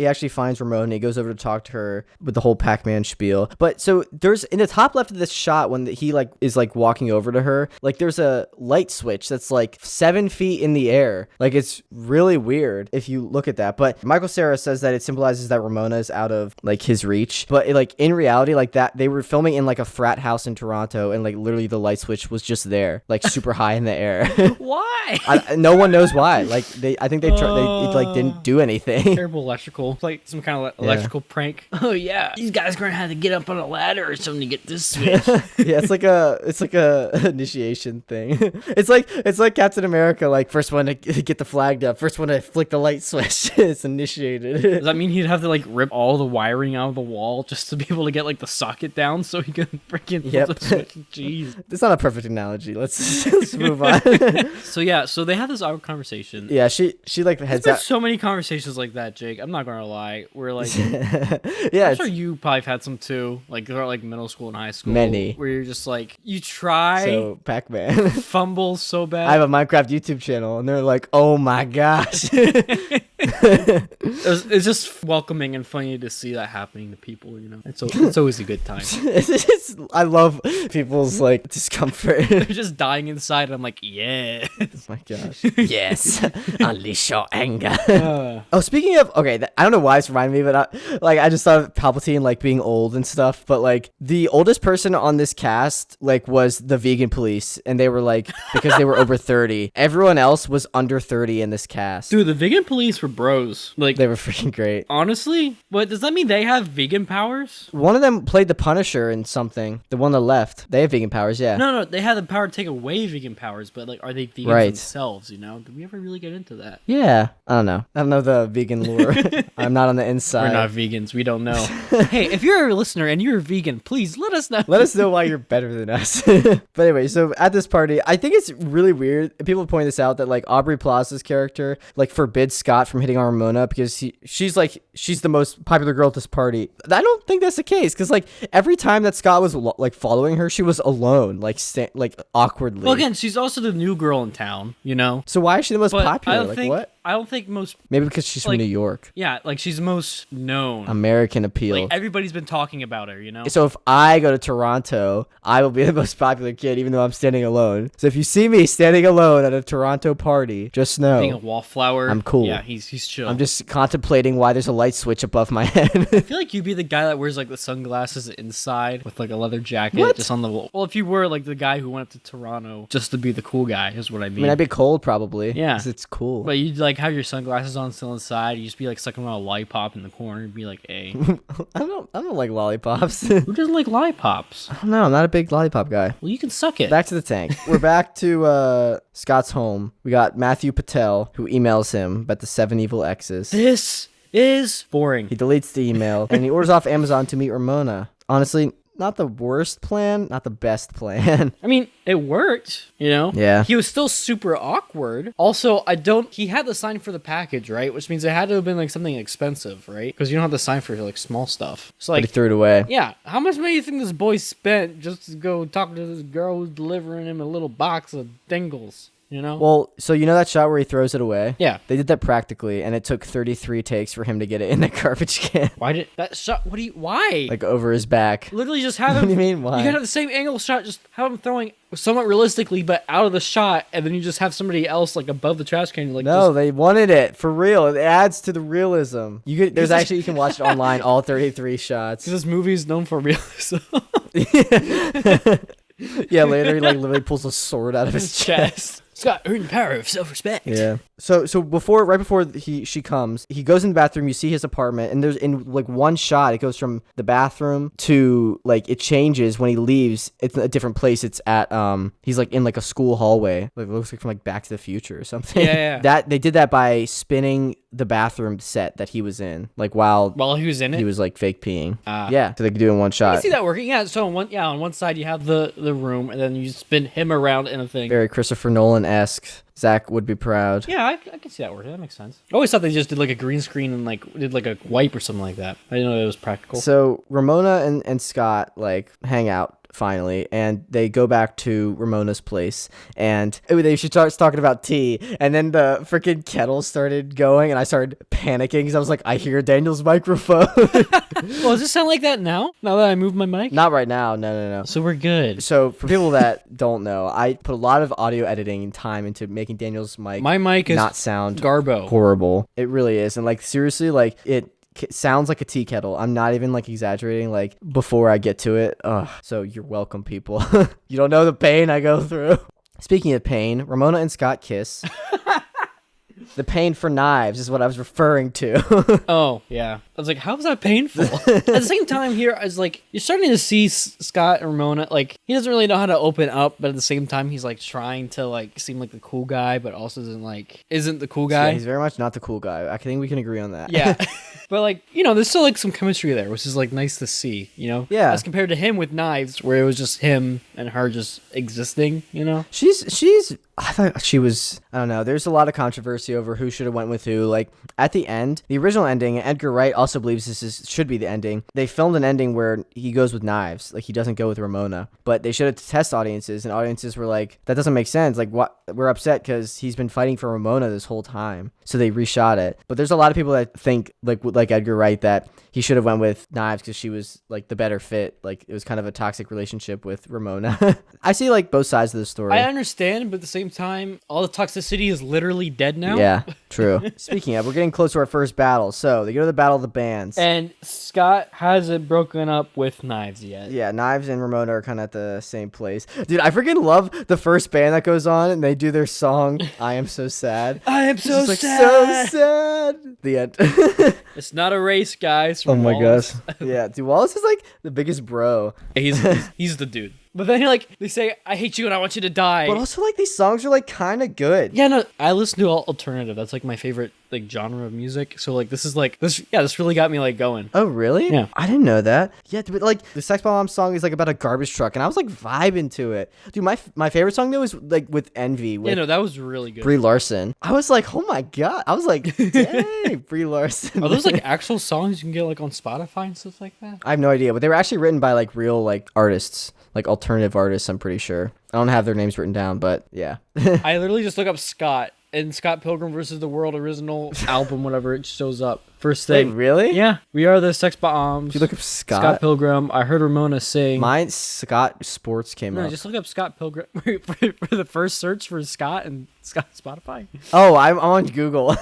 actually finds Ramona, and he goes over to talk to her with the whole Pac-Man spiel. But so there's, in the top left of this shot, when he like is like walking over to her, like there's a light switch that's like 7 feet in the air. Like it's really weird if you look at that. But Michael Cera says that it symbolizes that Ramona is out of like his reach. But like in reality, like that, they were filming in like a frat house in Toronto, and like literally the light switch was just there, like super high in the air. Why? No one knows why. Like I think they like didn't do anything. Terrible electrical, it's like some kind of electrical prank. Oh yeah, these guys are gonna have to get up on a ladder or something to get this switch. Yeah, it's like a initiation thing. It's like Captain America, like first one to get the flag up, first one to flick the light switch. It's initiated. Does that mean he'd have to like rip all the wiring out of the wall just to be able to get like the socket down so he can freaking flip the switch? Jeez, it's not a perfect analogy. Let's move on. So they have this awkward conversation. Yeah, she like heads out. So many conversations like that, Jake. I'm not gonna lie. We're like, yeah, I'm sure you probably have had some too. Like they're like middle school and high school. Many. Where you're just like, you try. So Pac-Man. Fumble so bad. I have a Minecraft YouTube channel, and they're like, oh my gosh. It's just welcoming and funny to see that happening to people, you know. It's always a good time. I love people's like discomfort. They're just dying inside. And I'm like, yeah. Oh my gosh. Yes. Unleash your anger. Oh, speaking of, okay, I don't know why it's reminding me, but I just thought of Palpatine like being old and stuff. But like the oldest person on this cast like was the vegan police, and they were like because they were over 30. Everyone else was under 30 in this cast. Dude, the vegan police were bros. Like they were freaking great. Honestly, but does that mean they have vegan powers? One of them played the Punisher in something. The one that left, they have vegan powers. Yeah. No, they have the power to take away vegan powers, but like, are they vegans themselves? You know, did we ever really get into that? Yeah, I don't know. I don't know the vegan lore. I'm not on the inside. We're not vegans. We don't know. Hey, if you're a listener and you're a vegan, please let us know. Let us know why you're better than us. But anyway, so at this party, I think it's really weird. People point this out that like Aubrey Plaza's character like forbids Scott from hitting on Ramona because she's the most popular girl at this party. I don't think that's the case because like every time that Scott was like following her, she was alone, like awkwardly. Well, again, she's also the new girl in town, you know. So why is she the most popular? What? I don't think most... Maybe because she's from New York. Yeah, like she's most known. American appeal. Like everybody's been talking about her, you know? So if I go to Toronto, I will be the most popular kid even though I'm standing alone. So if you see me standing alone at a Toronto party, just know... Being a wallflower. I'm cool. Yeah, he's chill. I'm just contemplating why there's a light switch above my head. I feel like you'd be the guy that wears like the sunglasses inside with like a leather jacket just on the wall. Well, if you were like the guy who went up to Toronto just to be the cool guy is what I mean. I mean, I'd be cold probably. Yeah. Because it's cool. But you'd like have your sunglasses on still inside. You just be like sucking on a lollipop in the corner and be like, hey. I don't like lollipops. Who doesn't like lollipops? I don't know. I'm not a big lollipop guy. Well, you can suck it. Back to the tank. We're back to Scott's home. We got Matthew Patel who emails him about the 7 evil exes. This is boring. He deletes the email and he orders off Amazon to meet Ramona. Honestly, not the worst plan, not the best plan. I mean, it worked, you know? Yeah. He was still super awkward. Also, he had to sign for the package, right? Which means it had to have been like something expensive, right? Because you don't have to sign for like small stuff. So like, but he threw it away. Yeah. How much money do you think this boy spent just to go talk to this girl who's delivering him a little box of dingles? You know? Well, so you know that shot where he throws it away? Yeah. They did that practically, and it took 33 takes for him to get it in the garbage can. Why did that shot? Why? Like over his back. Literally just have him. What do you mean, why? You gotta have the same angle shot, just have him throwing somewhat realistically, but out of the shot, and then you just have somebody else like above the trash can. Like no, they wanted it for real. It adds to the realism. You can watch it online, all 33 shots. Because this movie is known for realism. Yeah, later he like literally pulls a sword out of his chest. Scott earned the power of self-respect. Yeah. So right before she comes, he goes in the bathroom. You see his apartment, and there's in like one shot, it goes from the bathroom to like it changes when he leaves. It's a different place. It's at he's like in like a school hallway. Like it looks like from like Back to the Future or something. Yeah. That they did that by spinning the bathroom set that he was in, like while he was in it. He was like fake peeing. Yeah. So they could do it in one shot. I can see that working. Yeah. So on one side you have the room, and then you spin him around in a thing. Very Christopher Nolan-esque. Zach would be proud. Yeah, I can see that working. That makes sense. I always thought they just did like a green screen and like did like a wipe or something like that. I didn't know it was practical. So Ramona and Scott like hang out finally, and they go back to Ramona's place, and she starts talking about tea, and then the freaking kettle started going, and I started panicking because I was like, I hear Daniel's microphone. Well, does it sound like that now that I moved my mic? Not right now. No. So we're good. So for people that don't know, I put a lot of audio editing time into making Daniel's mic. My mic is not sound garbo. Horrible. It really is, and like seriously, like it sounds like a tea kettle. I'm not even like exaggerating. Like before I get to it. So you're welcome, people. You don't know the pain I go through. Speaking of pain, Ramona and Scott kiss. The pain for knives is what I was referring to. Oh, yeah. I was like, how is that painful? At the same time here, I was like, you're starting to see Scott and Ramona, like, he doesn't really know how to open up, but at the same time, he's like trying to like seem like the cool guy, but also isn't the cool guy. Yeah, he's very much not the cool guy. I think we can agree on that. Yeah. But like, there's still like some chemistry there, which is like nice to see, Yeah. As compared to him with knives, where it was just him and her just existing, She's I thought she was, I don't know. There's a lot of controversy over who should have went with who. Like at the end, the original ending, Edgar Wright also believes should be the ending. They filmed an ending where he goes with knives, like he doesn't go with Ramona. But they showed it to test audiences, and audiences were like, "That doesn't make sense. Like, what? We're upset because he's been fighting for Ramona this whole time." So they reshot it. But there's a lot of people that think like Edgar Wright that he should have went with knives because she was like the better fit. Like it was kind of a toxic relationship with Ramona. I see like both sides of the story. I understand, but at the same time, all the toxicity is literally dead now. Yeah, true. Speaking of, we're getting close to our first battle. So they go to the battle of the bands. And Scott hasn't broken up with Knives yet. Yeah, Knives and Ramona are kind of at the same place. Dude, I freaking love the first band that goes on and they do their song, I Am So Sad. I am so like, sad. So sad. The end. It's not a race, guys. Oh my Wallace. gosh. Yeah, dude, Wallace is like the biggest bro. He's the dude. But then they say, I hate you and I want you to die. But also like these songs are like kind of good. Yeah, no, I listen to alternative. That's like my favorite like genre of music. So like this really got me like going. Oh really? Yeah. I didn't know that. Yeah, but like the Sex Bomb song is like about a garbage truck, and I was like vibing to it. Dude, my favorite song though is like with Envy. With that was really good. Brie Larson. I was like, oh my god. I was like, dang, Brie Larson. Are those like actual songs you can get like on Spotify and stuff like that? I have no idea, but they were actually written by like real like artists, like alternative artists. I'm pretty sure. I don't have their names written down, but yeah. I literally just look up Scott and Scott Pilgrim versus the World original album, whatever, it shows up. First thing. Wait, really? Yeah. We Are the Sex Bombs. Did you look up Scott? Scott Pilgrim. I heard Ramona sing. Mine, Scott Sports came up. No, just look up Scott Pilgrim for the first search for Scott and Scott Spotify. Oh, I'm on Google.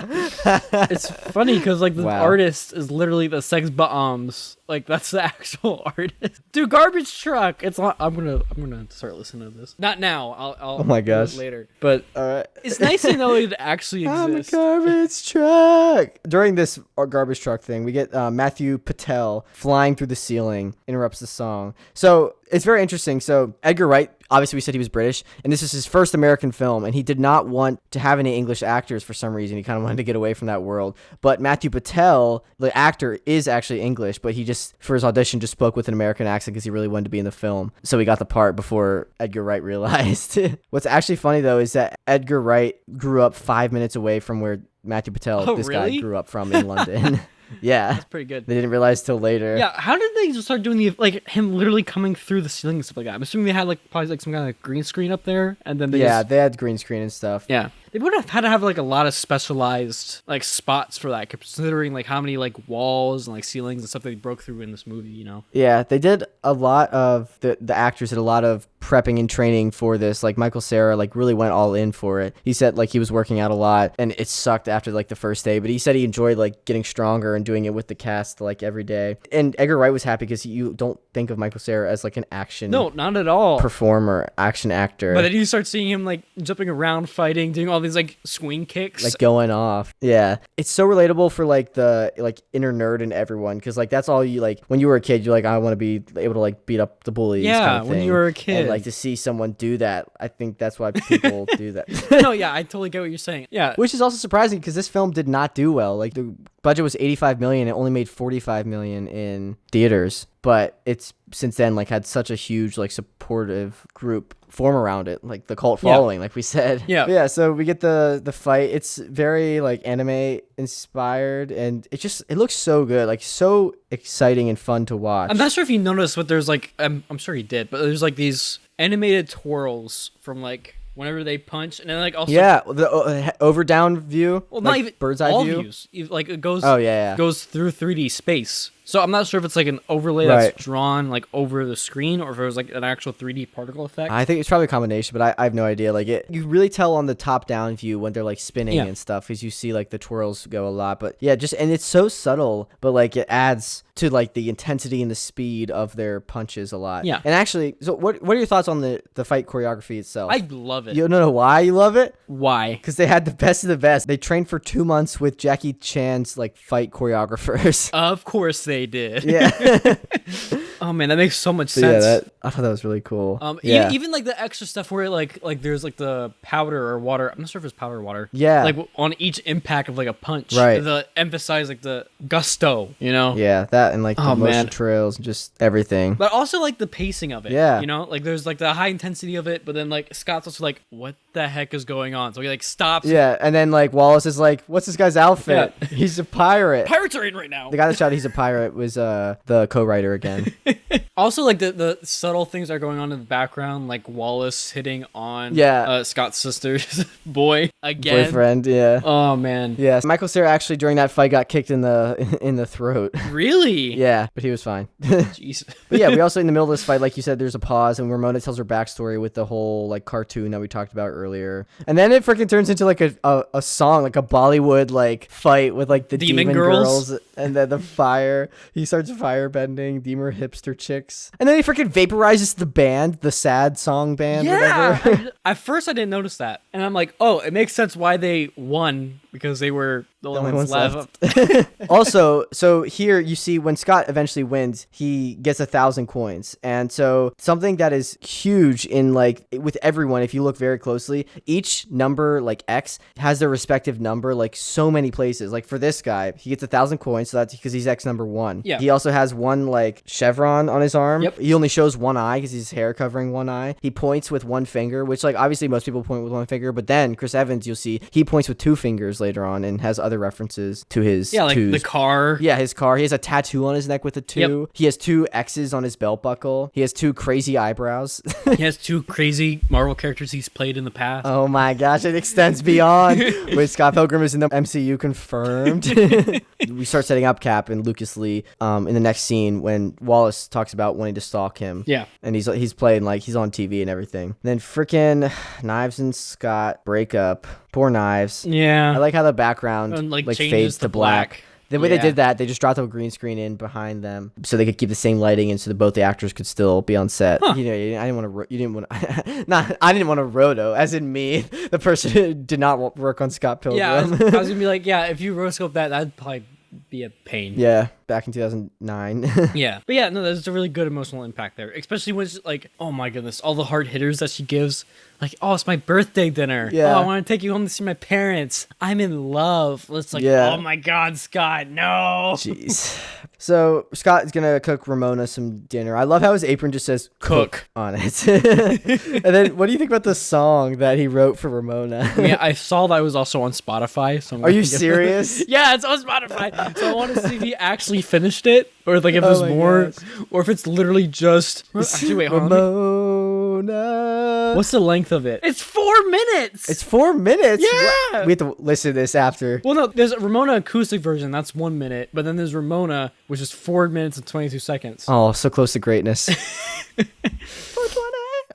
It's funny because like the Wow. artist is literally the Sex Bombs. Like that's the actual artist. Dude, Garbage Truck. It's not. I'm gonna start listening to this. Not now. I'll Oh my do it gosh. later. But All right. it's nice to know it actually I'm a exists. garbage truck. During this garbage truck thing, we get Matthew Patel flying through the ceiling, interrupts the song. So it's very interesting. So Edgar Wright, obviously we said he was British, and this is his first American film, and he did not want to have any English actors for some reason. He kind of wanted to get away from that world. But Matthew Patel, the actor, is actually English, but he just, for his audition, just spoke with an American accent because he really wanted to be in the film. So he got the part before Edgar Wright realized. What's actually funny, though, is that Edgar Wright grew up 5 minutes away from where Matthew Patel, this really? guy, grew up from in London. Yeah. That's pretty good. They didn't realize till later. Yeah, how did they just start doing like him literally coming through the ceiling and stuff like that? I'm assuming they had like probably like some kind of green screen up there, and then they They had green screen and stuff. yeah. They would have had to have like a lot of specialized like spots for that, considering like how many like walls and like ceilings and stuff they broke through in this movie, you know? Yeah, they did a lot of the actors did a lot of prepping and training for this. Like Michael Cera like really went all in for it. He said like he was working out a lot and it sucked after like the first day, but he said he enjoyed like getting stronger and doing it with the cast like every day. And Edgar Wright was happy because you don't think of Michael Cera as like an action No, not at all. performer, action actor. But then you start seeing him like jumping around, fighting, doing all these like swing kicks. like going off. Yeah, it's so relatable for like the like inner nerd in everyone, because like that's all you like when you were a kid. You're like, I want to be able to like beat up the bullies. Yeah, kind of when thing. you were a kid. and like to see someone do that, I think that's why people do that. No, yeah, I totally get what you're saying. Yeah. Which is also surprising because this film did not do well. Like the budget was 85 million, it only made 45 million in theaters, but it's since then like had such a huge like supportive group form around it, like the cult following, like we said. Yeah. But yeah, so we get the fight. It's very like anime inspired, and it looks so good, like so exciting and fun to watch. I'm not sure if you noticed, but there's like I'm sure he did, but there's like these animated twirls from like whenever they punch, and then like also the over down view, well, like not even bird's eye all view. views. Like it goes goes through 3D space. So I'm not sure if it's like an overlay that's drawn like over the screen, or if it was like an actual 3D particle effect. I think it's probably a combination, but I have no idea. Like you really tell on the top down view when they're like spinning and stuff, because you see like the twirls go a lot. But yeah, and it's so subtle, but like it adds to like the intensity and the speed of their punches a lot. Yeah. And actually, so what are your thoughts on the fight choreography itself? I love it. You know why you love it? Why? Because they had the best of the best. They trained for 2 months with Jackie Chan's like fight choreographers. Of course they they did. Yeah. Oh man, that makes so much So, sense. I thought that was really cool. Even like the extra stuff where like there's like the powder or water. I'm not sure if it's powder or water. Yeah. Like on each impact of like a punch. Right. The emphasize like the gusto, you know? Yeah, that and like the motion man. trails and just everything. But also like the pacing of it. Yeah. You know? Like there's like the high intensity of it, but then like Scott's also like, what the heck is going on? So he like stops. Yeah, and then like Wallace is like, what's this guy's outfit? Yeah. He's a pirate. Pirates are in right now. The guy that shouted he's a pirate was the co-writer again. Also, like the subtle things that are going on in the background, like Wallace hitting on Scott's sister's boy again. Boyfriend, yeah. Oh man. Yeah. Michael Cera actually during that fight got kicked in the throat. Really? Yeah, but he was fine. Jeez. But yeah, we also in the middle of this fight, like you said, there's a pause, and Ramona tells her backstory with the whole like cartoon that we talked about earlier, and then it freaking turns into like a song, like a Bollywood like fight with like the demon girls and then the fire. He starts firebending, demon hipster chicks, and then he freaking vaporizes the band, the sad song band. Yeah. Whatever. At first, I didn't notice that, and I'm like, oh, it makes sense why they won because they were the only ones left. Also, so here you see when Scott eventually wins, he gets 1,000 coins. And so something that is huge in like with everyone, if you look very closely, each number like X has their respective number like so many places. Like for this guy, he gets 1,000 coins, so that's because he's X number 1. Yeah. He also has one like chevron on his arm. Yep. He only shows one eye because his hair covering one eye. He points with one finger, which like obviously most people point with one finger, but then Chris Evans, you'll see he points with 2 fingers later on and has other references to his like twos. the car. Yeah, his car. He has a tattoo on his neck with a 2. Yep. He has 2 X's on his belt buckle. He has 2 crazy eyebrows. He has 2 crazy Marvel characters he's played in the past. Oh my gosh, it extends beyond. Wait, Scott Pilgrim is in the MCU confirmed. We start setting up Cap and Lucas Lee in the next scene when Wallace talks about wanting to stalk him. Yeah. And he's playing like he's on TV and everything. And then freaking Knives and Scott break up. Poor Knives. Yeah. I like how the background And, like fades to black. The way they Yeah. did that, they just dropped a green screen in behind them so they could keep the same lighting and so that both the actors could still be on set. Huh. You know, I didn't want to. I didn't want to roto, as in me, the person who did not work on Scott Pilgrim. Yeah, I was gonna be like, yeah, if you rotoscope that, that'd probably be a pain. Yeah, back in 2009. Yeah. But yeah, no, there's a really good emotional impact there. Especially when it's like, oh my goodness, all the hard hitters that she gives. Like, oh, it's my birthday dinner. Yeah. Oh, I want to take you home to see my parents. I'm in love. It's like, Yeah. oh my God, Scott, no. Jeez. So Scott is gonna cook Ramona some dinner. I love how his apron just says "cook" on it. And then, what do you think about the song that he wrote for Ramona? Yeah, I saw that it was also on Spotify. So Are you serious? Yeah, it's on Spotify. So I want to see if he actually finished it, or like if Oh there's my more, gosh. or if it's literally just. Actually, wait, hold on. Ramona. What's the length of it? It's 4 minutes. It's 4 minutes. Yeah. What? We have to listen to this after. Well, no, there's a Ramona acoustic version. That's 1 minute, but then there's Ramona, which is 4 minutes and 22 seconds. Oh, so close to greatness.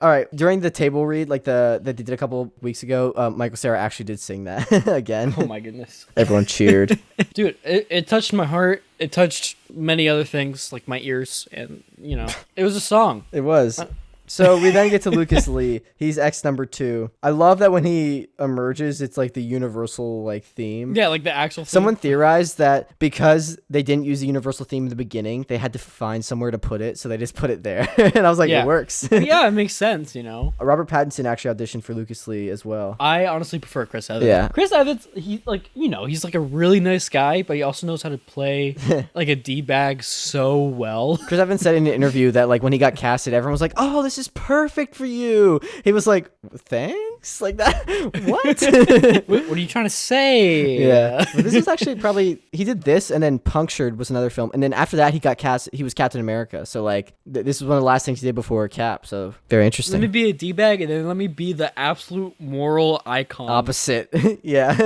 All right, during the table read, like that they did a couple weeks ago, Michael Cera actually did sing that again. Oh my goodness. Everyone cheered. Dude, it touched my heart. It touched many other things, like my ears, and, you know, it was a song. It was. So we then get to Lucas Lee. He's X number 2. I love that when he emerges, it's like the universal like theme. Yeah, like the actual thing. Someone theorized that because they didn't use the universal theme in the beginning, they had to find somewhere to put it, so they just put it there. And I was like, Yeah. It works. Yeah, it makes sense, you know. Robert Pattinson actually auditioned for Lucas Lee as well. I honestly prefer Chris Evans. Yeah. Chris Evans, he like, you know, he's like a really nice guy, but he also knows how to play like a D-bag so well. Chris Evans said in an interview that like when he got casted, everyone was like, "Oh, this is perfect for you." He was like, "Thanks," like that. What? What are you trying to say? Yeah. But this was actually probably he did this, and then Punctured was another film, and then after that he got cast. He was Captain America. So like this was one of the last things he did before Cap. So very interesting. Let me be a D-bag, and then let me be the absolute moral icon Opposite. Yeah.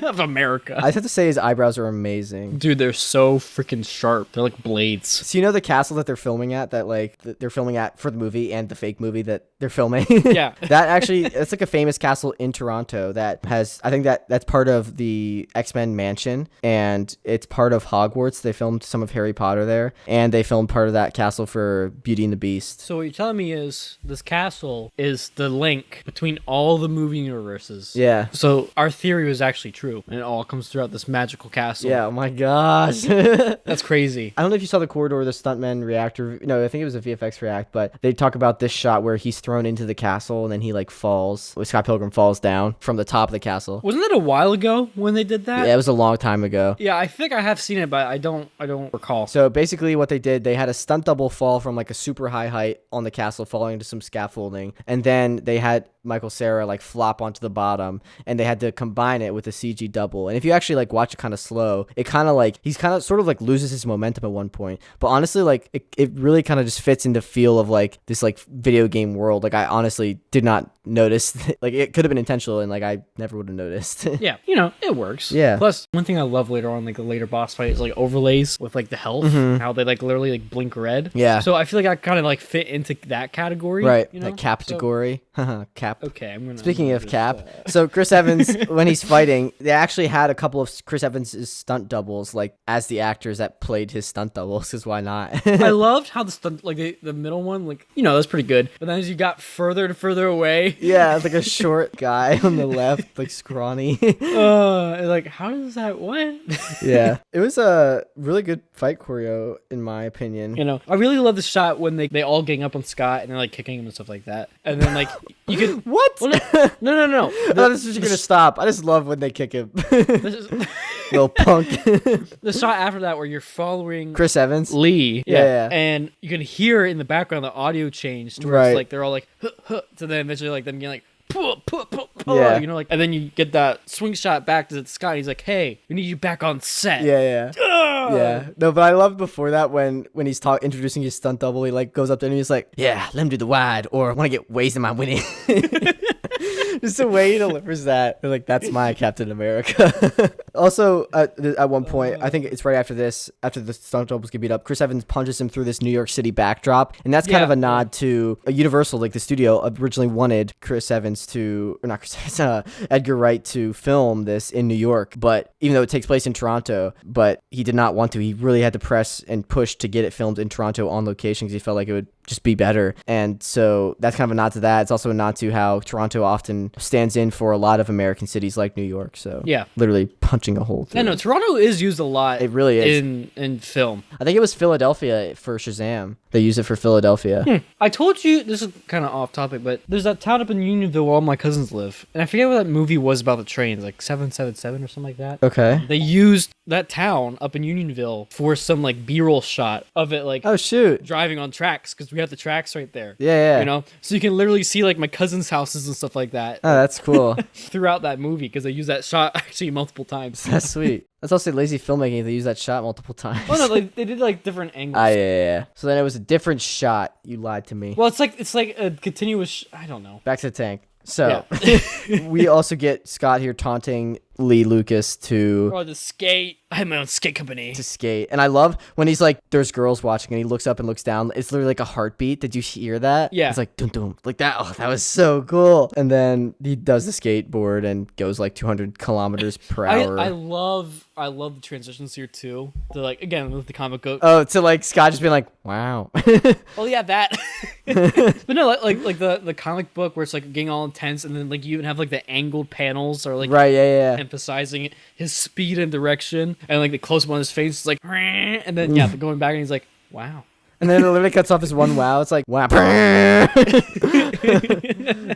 of America. I have to say his eyebrows are amazing. Dude, they're so freaking sharp. They're like blades. So you know the castle that they're filming at, that like they're filming at for the movie and the fake movie that they're filming. Yeah. That actually, it's like a famous castle in Toronto that has, I think that's part of the X-Men mansion, and it's part of Hogwarts. They filmed some of Harry Potter there, and they filmed part of that castle for Beauty and the Beast. So what you're telling me is this castle is the link between all the movie universes. Yeah. So our theory was actually true, and it all comes throughout this magical castle. Yeah, oh my gosh. That's crazy. I don't know if you saw the corridor, the stuntman reactor. No, I think it was a VFX react, but they talk about this shot where he's thrown into the castle and then he like falls. Scott Pilgrim falls down from the top of the castle. Wasn't that a while ago when they did that? Yeah, it was a long time ago. Yeah, I think I have seen it, but I don't recall. So basically what they did, they had a stunt double fall from like a super high height on the castle, falling into some scaffolding. And then they had Michael Cera like flop onto the bottom, and they had to combine it with a CG double. And if you actually like watch it kind of slow, it kind of like he's kind of sort of like loses his momentum at one point. But honestly, like it really kind of just fits into feel of like this like video game world. Like I honestly did not notice like it could have been intentional, and like I never would have noticed. Yeah, you know, it works. Yeah. Plus, one thing I love later on, like the later boss fight, is like overlays with like the health, how they like literally like blink red. Yeah. So I feel like I kind of like fit into that category. Right. You know? That category. Cap. Okay, Speaking of Cap, so Chris Evans, when he's fighting, they actually had a couple of Chris Evans' stunt doubles, like as the actors that played his stunt doubles, because why not? I loved how the stunt, like the middle one, like, you know, that's pretty good. But then as you got further and further away. Yeah, it's like a short guy on the left, like scrawny. Like, how does that, what? Yeah. It was a really good fight choreo, in my opinion. You know, I really love the shot when they all gang up on Scott and they're like kicking him and stuff like that. And then like, you could. What? Well, no. I thought this was just gonna stop. I just love when they kick him. Little punk. The shot after that where you're following Chris Evans. Lee. Yeah. And you can hear in the background the audio change to where Right. it's like they're all like, huh, huh, to then eventually like them getting like, puh, puh, puh, puh, Yeah. you know, like, and then you get that swing shot back to Scott. He's like, hey, we need you back on set. Yeah. Yeah. No, but I loved before that when he's introducing his stunt double, he like goes up there and he's like, yeah, let him do the wide, or when I get wasted, I'm winning. Just the way he delivers that. They're like, that's my Captain America. Also, at one point, I think it's right after this, after the stunt doubles get beat up, Chris Evans punches him through this New York City backdrop. And that's kind of a nod to Universal, like the studio originally wanted Chris Evans to, or not Chris Evans, Edgar Wright to film this in New York. But even though it takes place in Toronto, but he did not want to. He really had to press and push to get it filmed in Toronto on location because he felt like it would just be better. And so that's kind of a nod to that. It's also a nod to how Toronto often stands in for a lot of American cities like New York. So yeah, literally punching a hole through. I know Toronto is used a lot. It really is in film. I think it was Philadelphia for Shazam. They use it for Philadelphia. I told you, this is kind of off topic, but there's that town up in Unionville where all my cousins live, and I forget what that movie was about the trains, like 777 or something like that. Okay. They used that town up in Unionville for some like B-roll shot of it, like Oh shoot. driving on tracks, because we have the tracks right there. Yeah. You know, so you can literally see like my cousins' houses and stuff like that Oh, that's cool. throughout that movie because they use that shot actually multiple times. That's sweet. That's also lazy filmmaking if they use that shot multiple times. Oh no, like, they did like different angles. Yeah. So then it was a different shot. You lied to me. Well, it's like a continuous. I don't know. Back to the tank. So we also get Scott here taunting Lee Lucas to Oh, the skate. I have my own skate company. skate. And I love when he's like, there's girls watching, and he looks up and looks down. It's literally like a heartbeat. Did you hear that? Yeah. It's like, dum dum. Like that. Oh, that was so cool. And then he does the skateboard and goes like 200 kilometers per hour. I love the transitions here too. To like, again, with the comic book. Oh, to like Scott just being like, wow. Oh yeah, that. But no, like the comic book where it's like getting all intense, and then like you even have like the angled panels or like Right, yeah. emphasizing his speed and direction, and like the close up on his face is like, and then going back and he's like, wow. And then it literally cuts off his one wow. It's like, wow.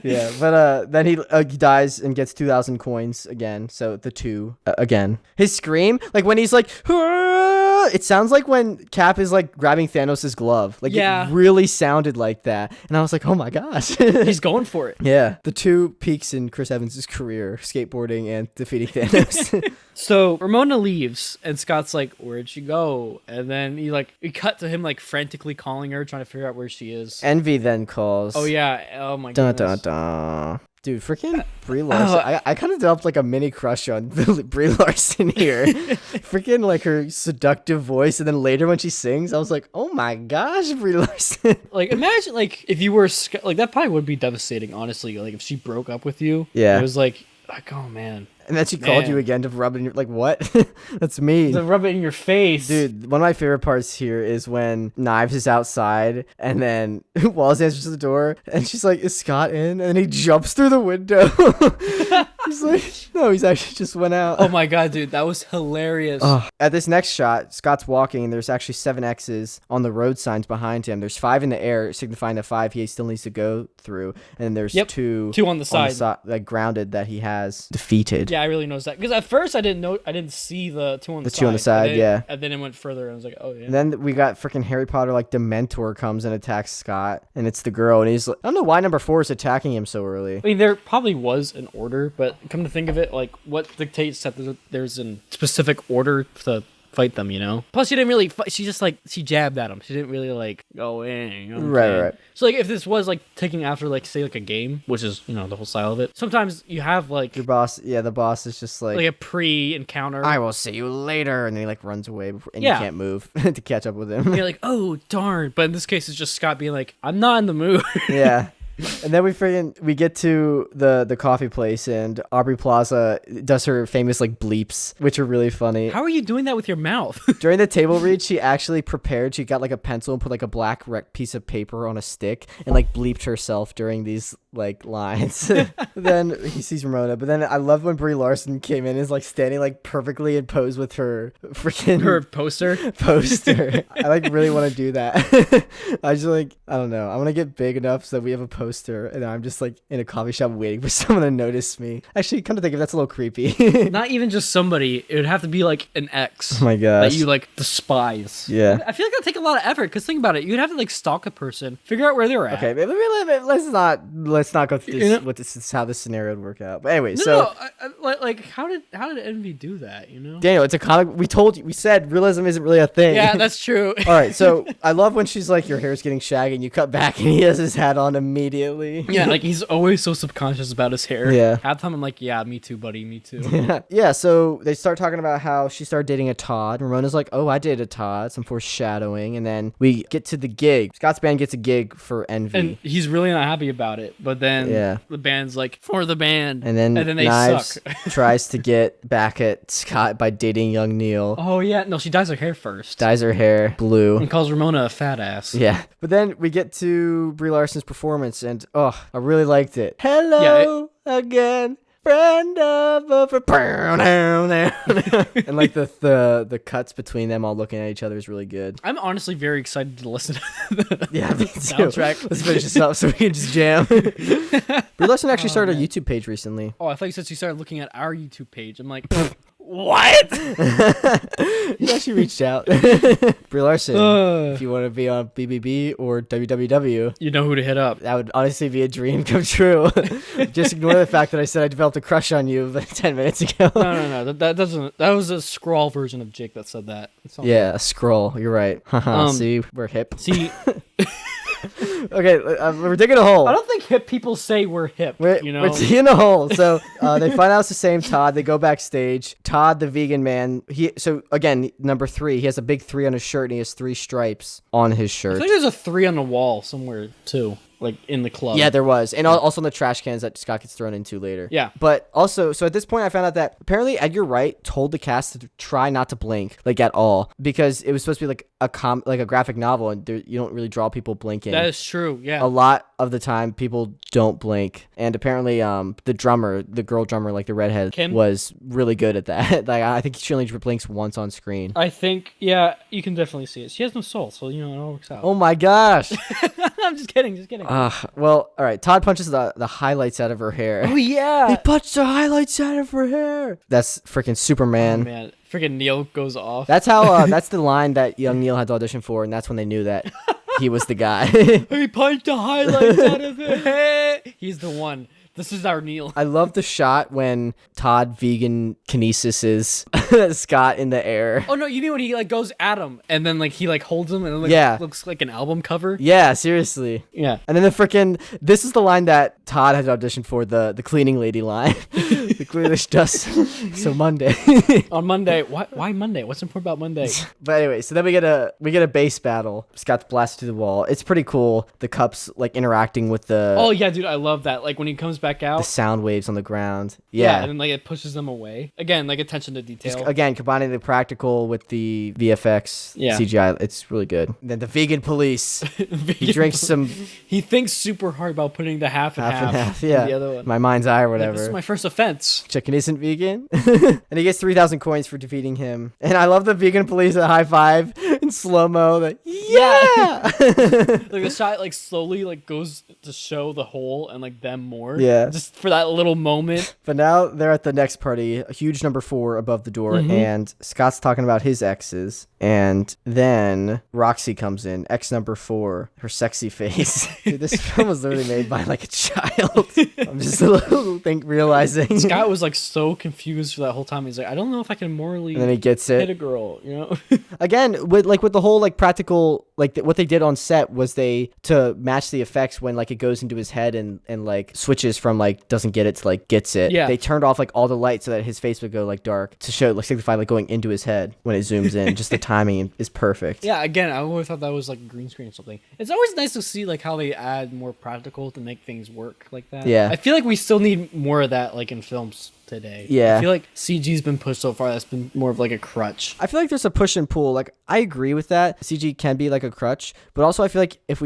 Yeah, but then he dies and gets 2,000 coins again. So the two again. His scream, like when he's like, it sounds like when Cap is like grabbing Thanos' glove. Like it really sounded like that. And I was like, oh my gosh. He's going for it. Yeah, the two peaks in Chris Evans' career, skateboarding and defeating Thanos. So Ramona leaves, and Scott's like, "Where'd she go?" And then we cut to him like frantically calling her, trying to figure out where she is. Envy then calls. Oh yeah. Oh my Dun, goodness. dun, dun. Dude, freaking Brie Larson. I kind of developed like a mini crush on Brie Larson here. Freaking like her seductive voice, and then later when she sings, I was like, oh my gosh, Brie Larson. Like, imagine like if you were like, that probably would be devastating, honestly. Like if she broke up with you. Yeah. It was like oh man. And then she called you again to rub it in your, like, what? That's me. To rub it in your face. Dude, one of my favorite parts here is when Knives is outside, and then Wallace answers the door, and she's like, is Scott in? And he jumps through the window. He's like, no, he's actually just went out. Oh my god, dude, that was hilarious. At this next shot, Scott's walking, and there's actually 7 X's on the road signs behind him. There's 5 in the air, signifying the 5 he still needs to go through. And there's two on the side, like grounded, that he has defeated. Yeah, I really noticed that, because at first I didn't see the 2 on the side. The 2 on the side, yeah. And then it went further, and I was like, oh yeah. And then we got freaking Harry Potter, like Dementor comes and attacks Scott, and it's the girl, and he's like, I don't know why number 4 is attacking him so early. I mean, there probably was an order, but come to think of it, like, what dictates that there's a specific order to fight them, you know? Plus, she didn't really fight. She just, like, she jabbed at him. She didn't really, like, go in. You know right. So, like, if this was, like, taking after, like, say, like, a game, which is, you know, the whole style of it, sometimes you have, like... Your boss, the boss is just like... Like a pre-encounter. I will see you later. And then he, like, runs away, and you can't move to catch up with him. And you're like, oh, darn. But in this case, it's just Scott being like, I'm not in the mood. Yeah. And then we get to the coffee place, and Aubrey Plaza does her famous like bleeps, which are really funny. How are you doing that with your mouth? During the table read, she actually prepared. She got like a pencil and put like a black piece of paper on a stick and like bleeped herself during these like lines. Then he sees Ramona, but then I love when Brie Larson came in and is like standing like perfectly in pose with her freaking poster. I like really want to do that. I just like, I don't know. I want to get big enough so that we have a poster, and I'm just like in a coffee shop waiting for someone to notice me. Actually, come to think of it, that's a little creepy. Not even just somebody. It would have to be like an ex. Oh my gosh. That you like despise. Yeah. I feel like that'd take a lot of effort, because think about it. You'd have to like stalk a person, figure out where they're at. Okay, let's not go through this. This is how this scenario would work out. But anyway, like how did Envy do that? You know, Daniel, it's a comic. We said realism isn't really a thing. Yeah, that's true. All right, so I love when she's like, your hair's getting shaggy, and you cut back, and he has his hat on immediately. Yeah, like he's always so subconscious about his hair. Yeah. Half the time I'm like, yeah, me too, buddy, me too. Yeah, so they start talking about how she started dating a Todd. Ramona's like, oh, I dated a Todd, some foreshadowing, and then we get to the gig. Scott's band gets a gig for Envy. And he's really not happy about it, but then the band's like, for the band. And then they Knives suck. tries to get back at Scott by dating young Neil. Oh, yeah. No, she dyes her hair first. Dyes her hair blue. And calls Ramona a fat ass. Yeah. But then we get to Brie Larson's performance, and I really liked it. Hello again. Friend of and like the cuts between them all looking at each other is really good. I'm honestly very excited to listen to the me too. soundtrack. Let's finish this up so we can just jam. Brie Larson actually started a YouTube page recently. Oh, I thought you said she started looking at our YouTube page. I'm like, what? You actually reached out. Brie Larson, if you want to be on BBB or WWW, you know who to hit up. That would honestly be a dream come true. Just ignore the fact that I said I developed a crush on you like 10 minutes ago. No. That doesn't. That was a scroll version of Jake that said that. Yeah, a scroll. You're right. See, we're hip. See. Okay, we're digging a hole. I don't think hip people say we're hip. We're digging a hole. So they find out it's the same Todd. They go backstage. Todd, the vegan man. So again, number 3. He has a big 3 on his shirt, and he has 3 stripes on his shirt. I think there's a 3 on the wall somewhere too, like in the club. Yeah, there was, and also in the trash cans that Scott gets thrown into later. Yeah. But also, so at this point, I found out that apparently Edgar Wright told the cast to try not to blink like at all, because it was supposed to be like a graphic novel, and you don't really draw people blinking. That is true. Yeah. A lot of the time, people don't blink, and apparently, the girl drummer, like the redhead, Kim? was really good at that. Like, I think she only blinks once on screen. I think, yeah, you can definitely see it. She has no soul, so it all works out. Oh my gosh. I'm just kidding. Well, all right. Todd punches the highlights out of her hair. Oh yeah. He punched the highlights out of her hair. That's freaking Superman. Oh, man. Freaking Neil goes off. That's how. That's the line that young Neil had to audition for, and that's when they knew that he was the guy. He punched the highlights out of it. He's the one. This is our meal. I love the shot when Todd vegan kinesis is Scott in the air. Oh no, you mean when he like goes at him and then like he like holds him and then like looks like an album cover? Yeah, seriously. Yeah. And then this is the line that Todd had auditioned for, the cleaning lady line. The cleanish dust. So Monday. On Monday. Why Monday? What's important about Monday? But anyway, so then we get a bass battle. Scott's blasted through the wall. It's pretty cool. The cups like interacting with the Oh yeah, dude, I love that. Like when he comes back out. The sound waves on the ground. Yeah, and then like it pushes them away. Again, like attention to detail. Just, again, combining the practical with the VFX, CGI, it's really good. And then the vegan police. He drinks some. He thinks super hard about putting the half and half. Yeah. The other one. My mind's eye or whatever. Like, this is my first offense. Chicken isn't vegan. And he gets 3,000 coins for defeating him. And I love the vegan police at high five in slow mo. Like, yeah. Like the shot like slowly like goes to show the hole and like them more. Yeah. Just for that little moment. But now they're at the next party, a huge number 4 above the door, and Scott's talking about his exes. And then Roxy comes in, ex number 4, her sexy face. Dude, this film was literally made by like a child. I'm just a little realizing. Scott was like so confused for that whole time. He's like, I don't know if I can morally and then he gets it. hit a girl, you know? Again, with the whole like practical, like what they did on set was they, to match the effects when like it goes into his head and like switches from like doesn't get it to like gets it. Yeah. They turned off like all the lights so that his face would go like dark to show like signify like going into his head when it zooms in. Just the timing is perfect. Yeah, again, I always thought that was like a green screen or something. It's always nice to see like how they add more practical to make things work like that. Yeah. I feel like we still need more of that like in films today. Yeah. I feel like CG's been pushed so far that's been more of like a crutch. I feel like there's a push and pull. Like I agree with that. CG can be like a crutch, but also I feel like if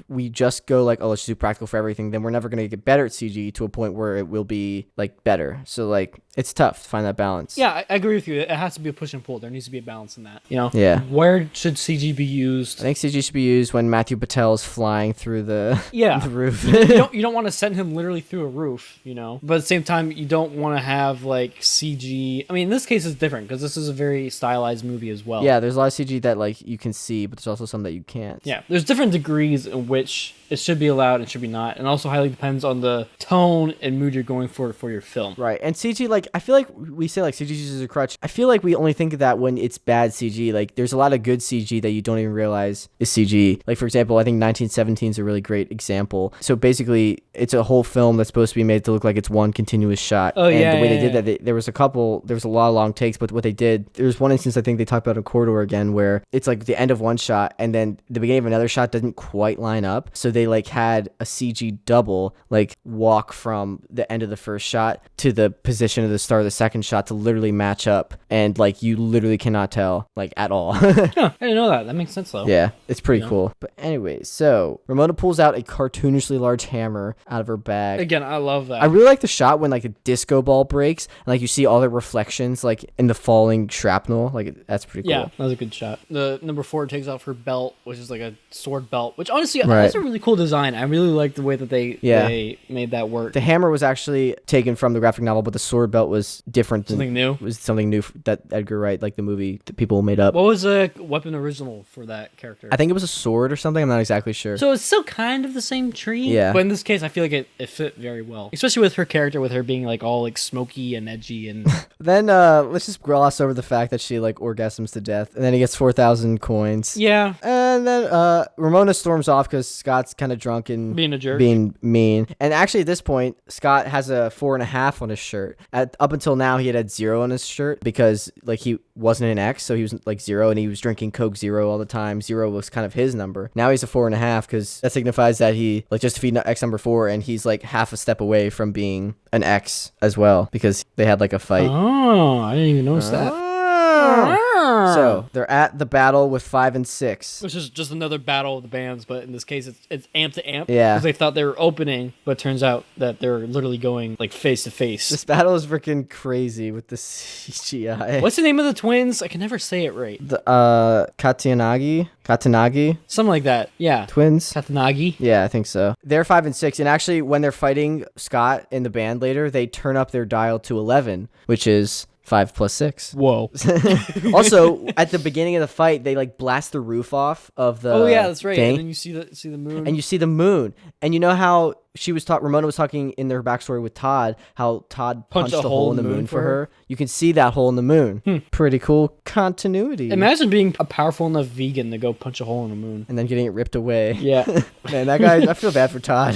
we just go like, oh, let's do practical for everything, then we're never going to get better at CG to a point where it will be like better. So like it's tough to find that balance. Yeah, I agree with you. It has to be a push and pull. There needs to be a balance in that. You know? Yeah. Where should CG be used? I think CG should be used when Matthew Patel is flying through the the roof. you don't want to send him literally through a roof, you know? But at the same time, you don't want to have like CG. I mean, in this case, it's different because this is a very stylized movie as well. Yeah, there's a lot of CG that like you can see, but there's also some that you can't. Yeah, there's different degrees in which it should be allowed and should be not, and also highly depends on the tone and mood you're going for your film. Right, and CG, like I feel like we say like CG is a crutch. I feel like we only think of that when it's bad CG. Like there's a lot of good CG that you don't even realize is CG. Like for example, I think 1917 is a really great example. So basically, it's a whole film that's supposed to be made to look like it's one continuous shot. Oh, and yeah, the way yeah, they did that, there was a lot of long takes, but what they did, there's one instance I think they talked about in Corridor again where it's like the end of one shot and then the beginning of another shot doesn't quite line up. So they like had a CG double like walk from the end of the first shot to the position of the start of the second shot to literally match up, and like you literally cannot tell like at all. Huh, I didn't know that. That makes sense though. Yeah, it's pretty cool. But anyways, so Ramona pulls out a cartoonishly large hammer out of her bag. Again, I love that. I really like the shot when like a disco ball breaks and like you see all the reflections like in the falling shrapnel. Like that's pretty cool. Yeah, that was a good shot. The number 4 takes off her belt, which is like a sword belt, which honestly that's a really cool design. I really like the way that they made that work. The hammer was actually taken from the graphic novel, but the sword belt was different. Something new. It was something new that Edgar Wright, like the movie that people made up. What was the weapon original for that character? I think it was a sword or something. I'm not exactly sure. So it's still kind of the same tree. Yeah. But in this case, I feel like it fit very well, especially with her character, with her being like all like smoky and edgy and. Then let's just gloss over the fact that she like orgasms to death, and then he gets 4,000 coins. Yeah. And then Ramona storms off because Scott's kind of drunk and being a jerk, being mean. And actually, at this point, Scott has a 4.5 on his shirt. Up until now, he had 0 on his shirt because like he wasn't an X, so he was like 0, and he was drinking Coke Zero all the time. 0 was kind of his number. Now he's a 4.5 because that signifies that he like just defeated X number 4, and he's like half a step away from being an X as well because they had like a fight. Oh, I didn't even notice that. So they're at the battle with 5 and 6, which is just another battle of the bands, but in this case it's amp to amp. Yeah, because they thought they were opening, but it turns out that they're literally going like face to face. This battle is freaking crazy with the CGI. What's the name of the twins? I can never say it right. The Katanagi, something like that. Yeah, twins. Katanagi. Yeah, I think so. They're 5 and 6, and actually, when they're fighting Scott in the band later, they turn up their dial to 11, which is 5 plus 6. Whoa. Also, at the beginning of the fight, they like blast the roof off of the Oh yeah, that's right. thing, and then you see the moon. And you see the moon. And you know how Ramona was talking in their backstory with Todd, how Todd punched a hole in the moon for her. You can see that hole in the moon. Pretty cool continuity. Imagine being a powerful enough vegan to go punch a hole in the moon. And then getting it ripped away. Yeah. Man, that guy, I feel bad for Todd.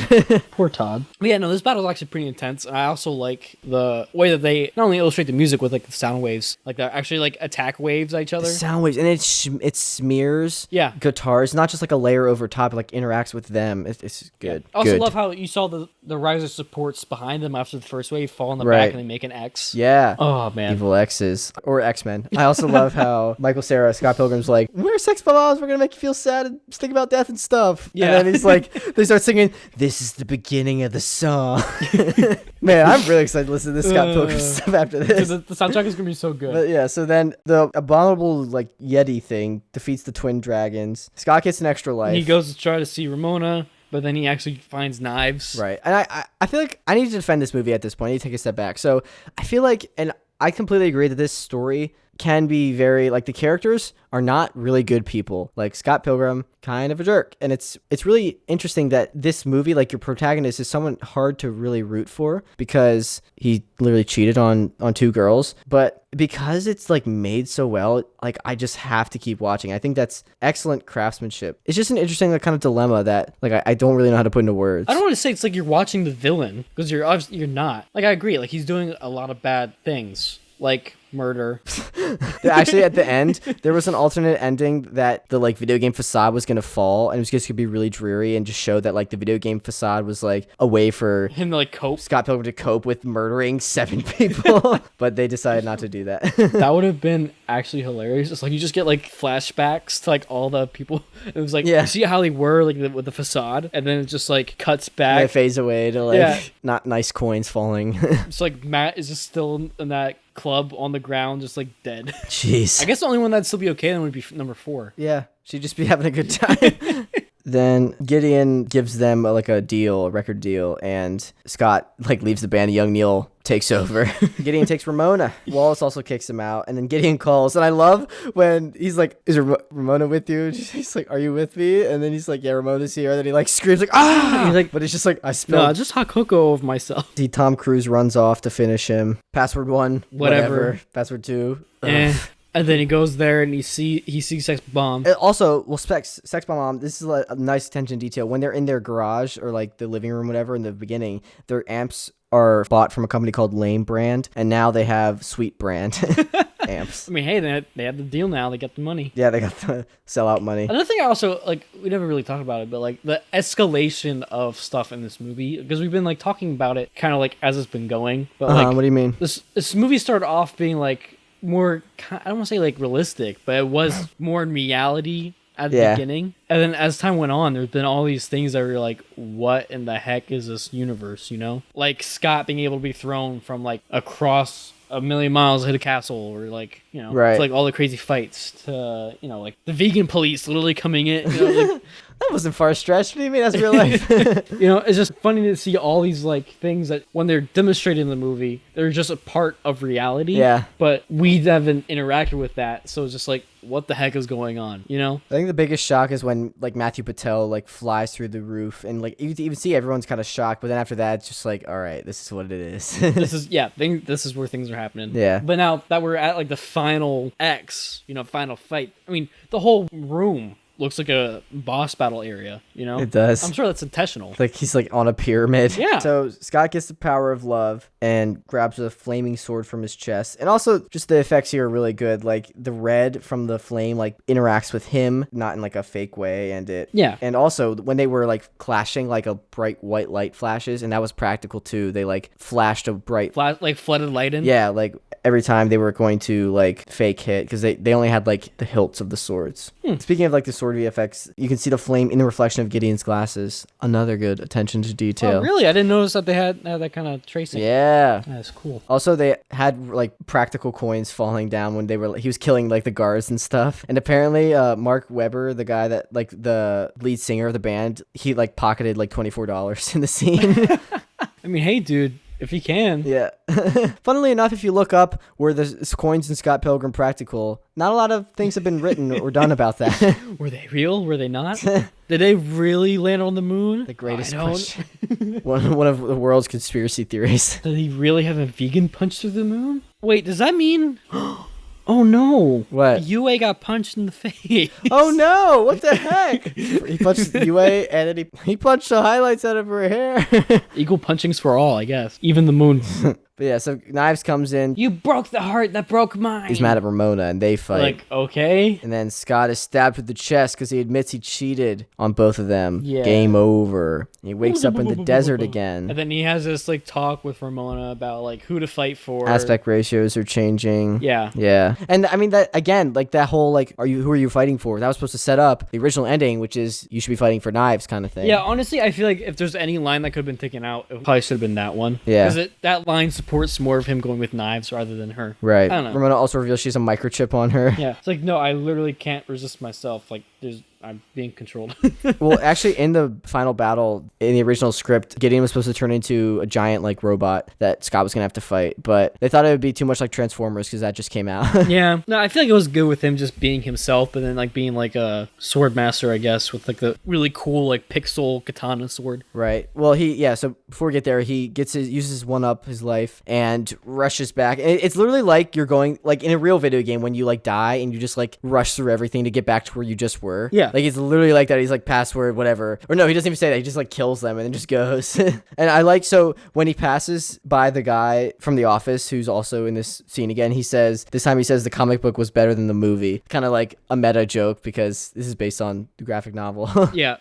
Poor Todd. But yeah, no, this battle is actually pretty intense. I also like the way that they not only illustrate the music with like the sound waves, like they're actually like attack waves at each other. The sound waves, and it smears guitars, not just like a layer over top, it like interacts with them. It's good. I also love how you saw the riser supports behind them after the first wave fall on the back and they make an X. Yeah. Oh man. Evil X's or X-Men. I also love how Michael Cera, Scott Pilgrim's like, we're sex bombs, we're gonna make you feel sad and think about death and stuff. Yeah. And then he's like, they start singing, this is the beginning of the song. Man, I'm really excited to listen to this Scott Pilgrim stuff after this. The soundtrack is gonna be so good. But yeah, so then the abominable like Yeti thing defeats the twin dragons. Scott gets an extra life. And he goes to try to see Ramona, but then he actually finds knives. Right. And I feel like I need to defend this movie at this point. I need to take a step back. So I feel like, and I completely agree that this story can be very, like, the characters are not really good people. Like, Scott Pilgrim, kind of a jerk. And it's really interesting that this movie, like, your protagonist is someone hard to really root for because he literally cheated on two girls. But because it's, like, made so well, like, I just have to keep watching. I think that's excellent craftsmanship. It's just an interesting, like, kind of dilemma that, like, I don't really know how to put into words. I don't want to say it's like you're watching the villain, because you're obviously, you're not. Like, I agree. Like, he's doing a lot of bad things. Like murder. Actually, at the end, there was an alternate ending that the like video game facade was gonna fall, and it was just gonna be really dreary and just show that like the video game facade was like a way for him to like cope. Scott Pilgrim to cope with murdering 7 people, but they decided not to do that. That would have been actually hilarious. It's like you just get like flashbacks to like all the people. It was like you see how they were like with the facade, and then it just like cuts back. And it fades away to like not nice coins falling. It's like Matt is just still in that club on the ground, just like dead. Jeez. I guess the only one that'd still be okay then would be number 4. Yeah, she'd just be having a good time. Then Gideon gives them a record deal, and Scott like leaves the band. Young Neil takes over. Gideon takes Ramona. Wallace also kicks him out, and then Gideon calls. And I love when he's like, "Is Ramona with you?" He's like, "Are you with me?" And then he's like, "Yeah, Ramona's here." And then he like screams like, "Ah!" And he's like, but it's just like I spilled. No, just hot cocoa of myself. See, Tom Cruise runs off to finish him. Password 1, whatever. Password 2. And then he goes there and he sees Sex Bomb. Also, well, Sex Bomb, this is a nice attention detail. When they're in their garage or like the living room, whatever, in the beginning, their amps are bought from a company called Lame Brand, and now they have Sweet Brand amps. I mean, hey, they have the deal now. They got the money. Yeah, they got the sellout money. Another thing I also, like, we never really talked about it, but, like, the escalation of stuff in this movie, because we've been, like, talking about it kind of, like, as it's been going. But, like, what do you mean? This movie started off being, like, more, I don't want to say like realistic, but it was more in reality at the beginning. And then as time went on, there's been all these things that were like, what in the heck is this universe, you know? Like Scott being able to be thrown from like across a million miles hit a castle, or like, you know, to, like all the crazy fights to, you know, like the vegan police literally coming in, you know, like, that wasn't far stretched. What do you mean? That's real life. You know, it's just funny to see all these like things that when they're demonstrated in the movie, they're just a part of reality. Yeah. But we haven't interacted with that, so it's just like, what the heck is going on? You know? I think the biggest shock is when like Matthew Patel like flies through the roof, and like you even see everyone's kind of shocked, but then after that, it's just like, all right, this is what it is. This is where things are happening. Yeah. But now that we're at like the final X, you know, final fight. I mean, the whole room looks like a boss battle area, you know? It does. I'm sure that's intentional. Like he's like on a pyramid. Yeah. So Scott gets the power of love and grabs a flaming sword from his chest. And also just the effects here are really good. Like the red from the flame like interacts with him, not in like a fake way. And also when they were like clashing, like a bright white light flashes, and that was practical too. They like flashed a bright like flooded light in. Yeah, like every time they were going to like fake hit, because they only had like the hilts of the swords. Speaking of like the sword VFX, you can see the flame in the reflection of Gideon's glasses. Another good attention to detail. Oh, really? I didn't notice that they had that kind of tracing. Yeah. That's cool. Also, they had like practical coins falling down when he was killing like the guards and stuff. And apparently, Mark Webber, the guy that like the lead singer of the band, he like pocketed like $24 in the scene. I mean, hey, dude. If he can. Yeah. Funnily enough, if you look up where the coins in Scott Pilgrim practical, not a lot of things have been written or done about that. Were they real? Were they not? Did they really land on the moon? The greatest question. One of the world's conspiracy theories. Did he really have a vegan punch through the moon? Wait, does that mean... Oh no! What? Yue got punched in the face. Oh no! What the heck? He punched Yue and then he punched the highlights out of her hair. Equal punchings for all, I guess. Even the moon. But yeah, so Knives comes in. You broke the heart that broke mine. He's mad at Ramona and they fight. Like, okay. And then Scott is stabbed with the chest because he admits he cheated on both of them. Yeah. Game over. He wakes up in the desert again. And then he has this like talk with Ramona about like who to fight for. Aspect ratios are changing. Yeah. Yeah. And I mean that again, like that whole like who are you fighting for? That was supposed to set up the original ending, which is you should be fighting for Knives kind of thing. Yeah, honestly, I feel like if there's any line that could have been taken out, it probably should have been that one. Yeah. Because that line supports more of him going with Knives rather than her. Right. I don't know. Ramona also reveals she has a microchip on her. Yeah. It's like, no, I literally can't resist myself. Like, I'm being controlled. Well, actually, in the final battle, in the original script, Gideon was supposed to turn into a giant, like, robot that Scott was going to have to fight. But they thought it would be too much like Transformers because that just came out. Yeah. No, I feel like it was good with him just being himself, but then, like, being, like, a sword master, I guess, with, like, the really cool, like, pixel katana sword. Right. Well, so before we get there, he uses one up his life and rushes back. And it's literally like you're going, like, in a real video game when you, like, die and you just, like, rush through everything to get back to where you just were. Yeah. Like, it's literally like that. He's like, password, whatever. Or no, he doesn't even say that. He just like kills them and then just goes. And I like, so when he passes by the guy from The Office, who's also in this scene again, this time he says the comic book was better than the movie. Kind of like a meta joke because this is based on the graphic novel. Yeah.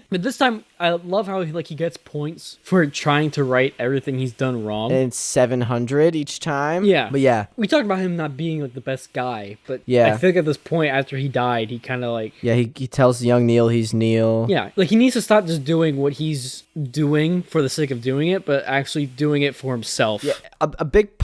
But this time, I love how he gets points for trying to right everything he's done wrong. And it's 700 each time. Yeah. But yeah. We talked about him not being like the best guy, but yeah. I think at this point after he died, he kind of like... Yeah, he tells young Neil he's Neil. Yeah, like he needs to stop just doing what he's doing for the sake of doing it, but actually doing it for himself. Yeah, a big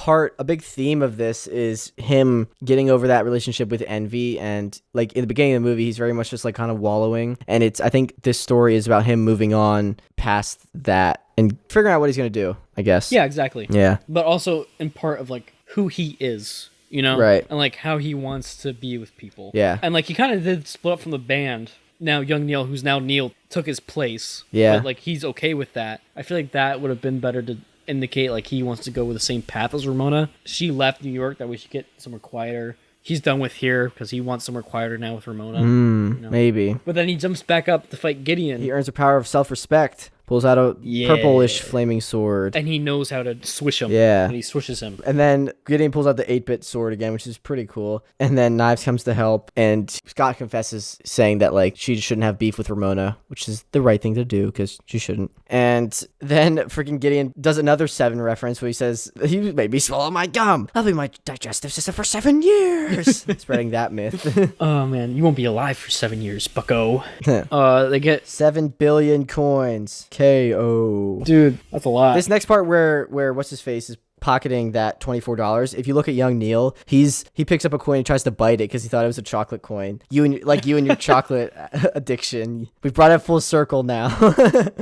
theme of this is him getting over that relationship with Envy, and like in the beginning of the movie, he's very much just like kind of wallowing, and I think this story is about him moving on past that and figuring out what he's gonna do, I guess. Yeah, exactly. Yeah. But also in part of like who he is. You know? Right. And like how he wants to be with people. Yeah. And like he kind of did split up from the band. Now young Neil, who's now Neil, took his place. Yeah. But like he's okay with that. I feel like that would have been better to indicate like he wants to go with the same path as Ramona. She left New York, that we should get somewhere quieter. He's done with here because he wants somewhere quieter now with Ramona. You know? Maybe. But then he jumps back up to fight Gideon. He earns the power of self-respect. Pulls out a purplish flaming sword. And he knows how to swish him. Yeah. And he swishes him. And then Gideon pulls out the 8-bit sword again, which is pretty cool. And then Knives comes to help. And Scott confesses, saying that, like, she shouldn't have beef with Ramona, which is the right thing to do, because she shouldn't. And then freaking Gideon does another 7 reference where he says, he made me swallow my gum. I'll be my digestive system for 7 years. Spreading that myth. Oh, man. You won't be alive for 7 years, bucko. They get 7 billion coins. KO. Dude, that's a lot. This next part where what's his face is pocketing that $24. If you look at young Neil, he picks up a coin and tries to bite it because he thought it was a chocolate coin. You and your chocolate addiction. We've brought it full circle now.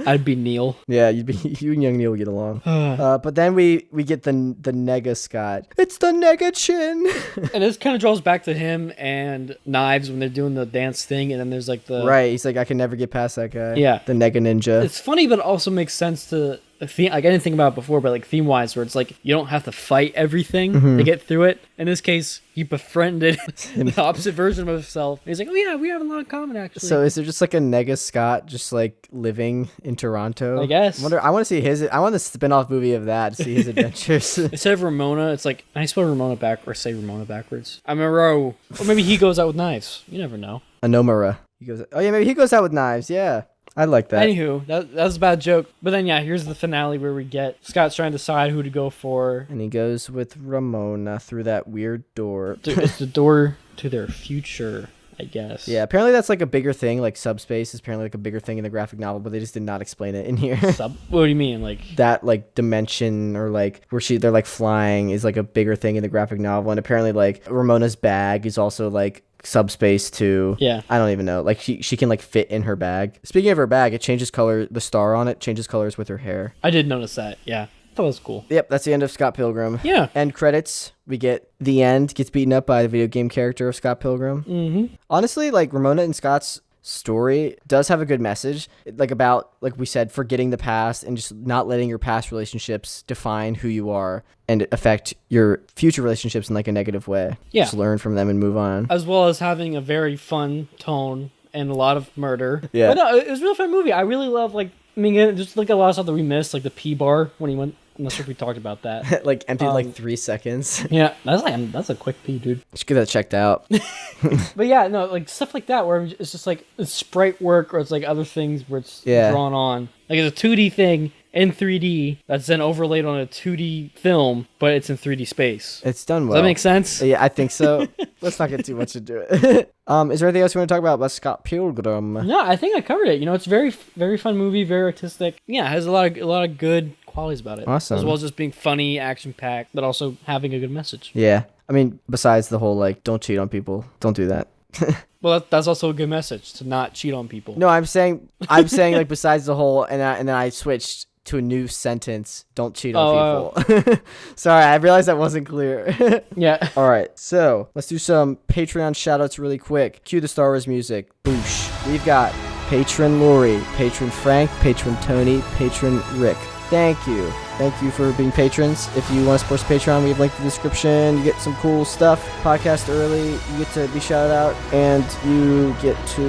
I'd be Neil. Yeah, you and young Neil would get along. But then we get the nega Scott. It's the nega chin. And this kind of draws back to him and Knives when they're doing the dance thing, and then there's like the... Right, he's like, I can never get past that guy. Yeah. The nega ninja. It's funny, but it also makes sense to... Like I didn't think about it before, but like theme-wise, where it's like you don't have to fight everything to get through it. In this case, he befriended the opposite version of himself. He's like, oh yeah, we have a lot in common actually. So is there just like a nega Scott just like living in Toronto? I guess. I want to see I want a spin-off movie of that to see his adventures. Instead of Ramona, it's like I spell Ramona say Ramona backwards. I'm a row. Or maybe he goes out with Knives. You never know. Anomara. Maybe he goes out with Knives. Yeah. I like that. Anywho, that was a bad joke. But then, yeah, here's the finale where we get Scott's trying to decide who to go for. And he goes with Ramona through that weird door. It's the door to their future, I guess. Yeah, apparently that's like a bigger thing. Like subspace is apparently like a bigger thing in the graphic novel, but they just did not explain it in here. What do you mean? Like that like dimension or like where they're like flying is like a bigger thing in the graphic novel. And apparently like Ramona's bag is also like subspace too. Yeah. I don't even know. Like she can like fit in her bag. Speaking of her bag, it changes color. The star on it changes colors with her hair. I did notice that. Yeah. That was cool. Yep, that's the end of Scott Pilgrim. Yeah. End credits. We get the end. Gets beaten up by the video game character of Scott Pilgrim. Mm-hmm. Honestly, like Ramona and Scott's story does have a good message, like about, like we said, forgetting the past and just not letting your past relationships define who you are and affect your future relationships in like a negative way. Yeah. Just learn from them and move on. As well as having a very fun tone and a lot of murder. Yeah. But no, it was a really fun movie. I really love, like, I mean, just like a lot of stuff that we missed, like the P bar when he went. I'm not sure if we talked about that. Like emptied like 3 seconds. Yeah, that's a quick pee, dude. Should get that checked out. But yeah, no, like stuff like that where it's just like it's sprite work or it's like other things where it's drawn on. Like it's a 2D thing in 3D that's then overlaid on a 2D film, but it's in 3D space. It's done well. Does that make sense? Yeah, I think so. Let's not get too much into it. Is there anything else you want to talk about Scott Pilgrim? No, I think I covered it. You know, it's very, very fun movie, very artistic. Yeah, it has a lot of good qualities about it. Awesome. As well as just being funny, action-packed, but also having a good message. Yeah. I mean, besides the whole, like, don't cheat on people. Don't do that. Well, that's also a good message, to not cheat on people. No, I'm saying like besides the whole, and then I switched to a new sentence. Don't cheat on people. Sorry, I realized that wasn't clear. Yeah. All right, so let's do some Patreon shout-outs really quick. Cue the Star Wars music. Boosh. We've got Patron Lori, Patron Frank, Patron Tony, Patron Rick. Thank you. Thank you for being patrons. If you want to support us Patreon, we have a link in the description. You get some cool stuff. Podcast early. You get to be shouted out. And you get to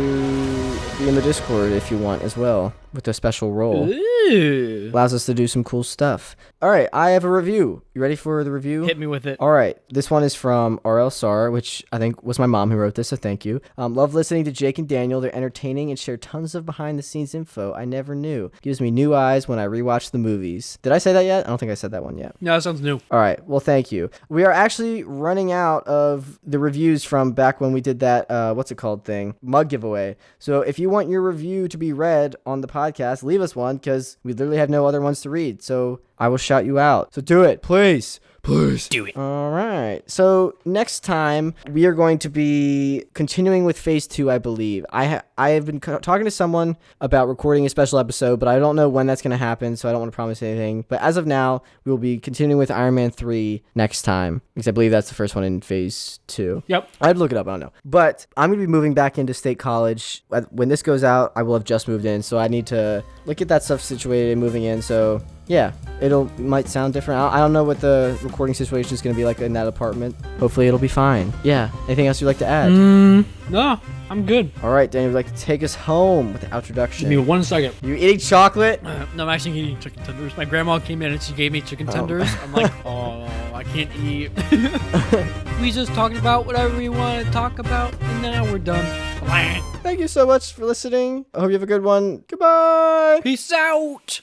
be in the Discord if you want as well, with a special role. Ooh. Allows us to do some cool stuff. All right, I have a review. You ready for the review? Hit me with it. All right, this one is from ARoSW, which I think was my mom who wrote this, so thank you. Love listening to Jake and Daniel. They're entertaining and share tons of behind-the-scenes info I never knew. Gives me new eyes when I rewatch the movies. Did I say that yet? I don't think I said that one yet. No, that sounds new. All right, well, thank you. We are actually running out of the reviews from back when we did that, what's it called thing? Mug giveaway. So if you want your review to be read on the podcast, leave us one, because we literally have no other ones to read. So I will shout you out. So do it, please. Please. Do it. All right. So next time we are going to be continuing with phase 2, I believe. I have been talking to someone about recording a special episode, but I don't know when that's going to happen, so I don't want to promise anything. But as of now, we will be continuing with Iron Man 3 next time, because I believe that's the first one in phase 2. Yep. I'd look it up. I don't know. But I'm going to be moving back into State College. When this goes out, I will have just moved in, so I need to get that stuff situated and moving in. So yeah, might sound different. I don't know what the recording situation is going to be like in that apartment. Hopefully it'll be fine. Yeah. Anything else you'd like to add? No, I'm good. All right, Daniel, would you like to take us home with the introduction? Give me 1 second. You eating chocolate? No, I'm actually eating chicken tenders. My grandma came in and she gave me chicken tenders. I'm like, oh, I can't eat. We just talked about whatever we want to talk about, and now we're done. Thank you so much for listening. I hope you have a good one. Goodbye. Peace out.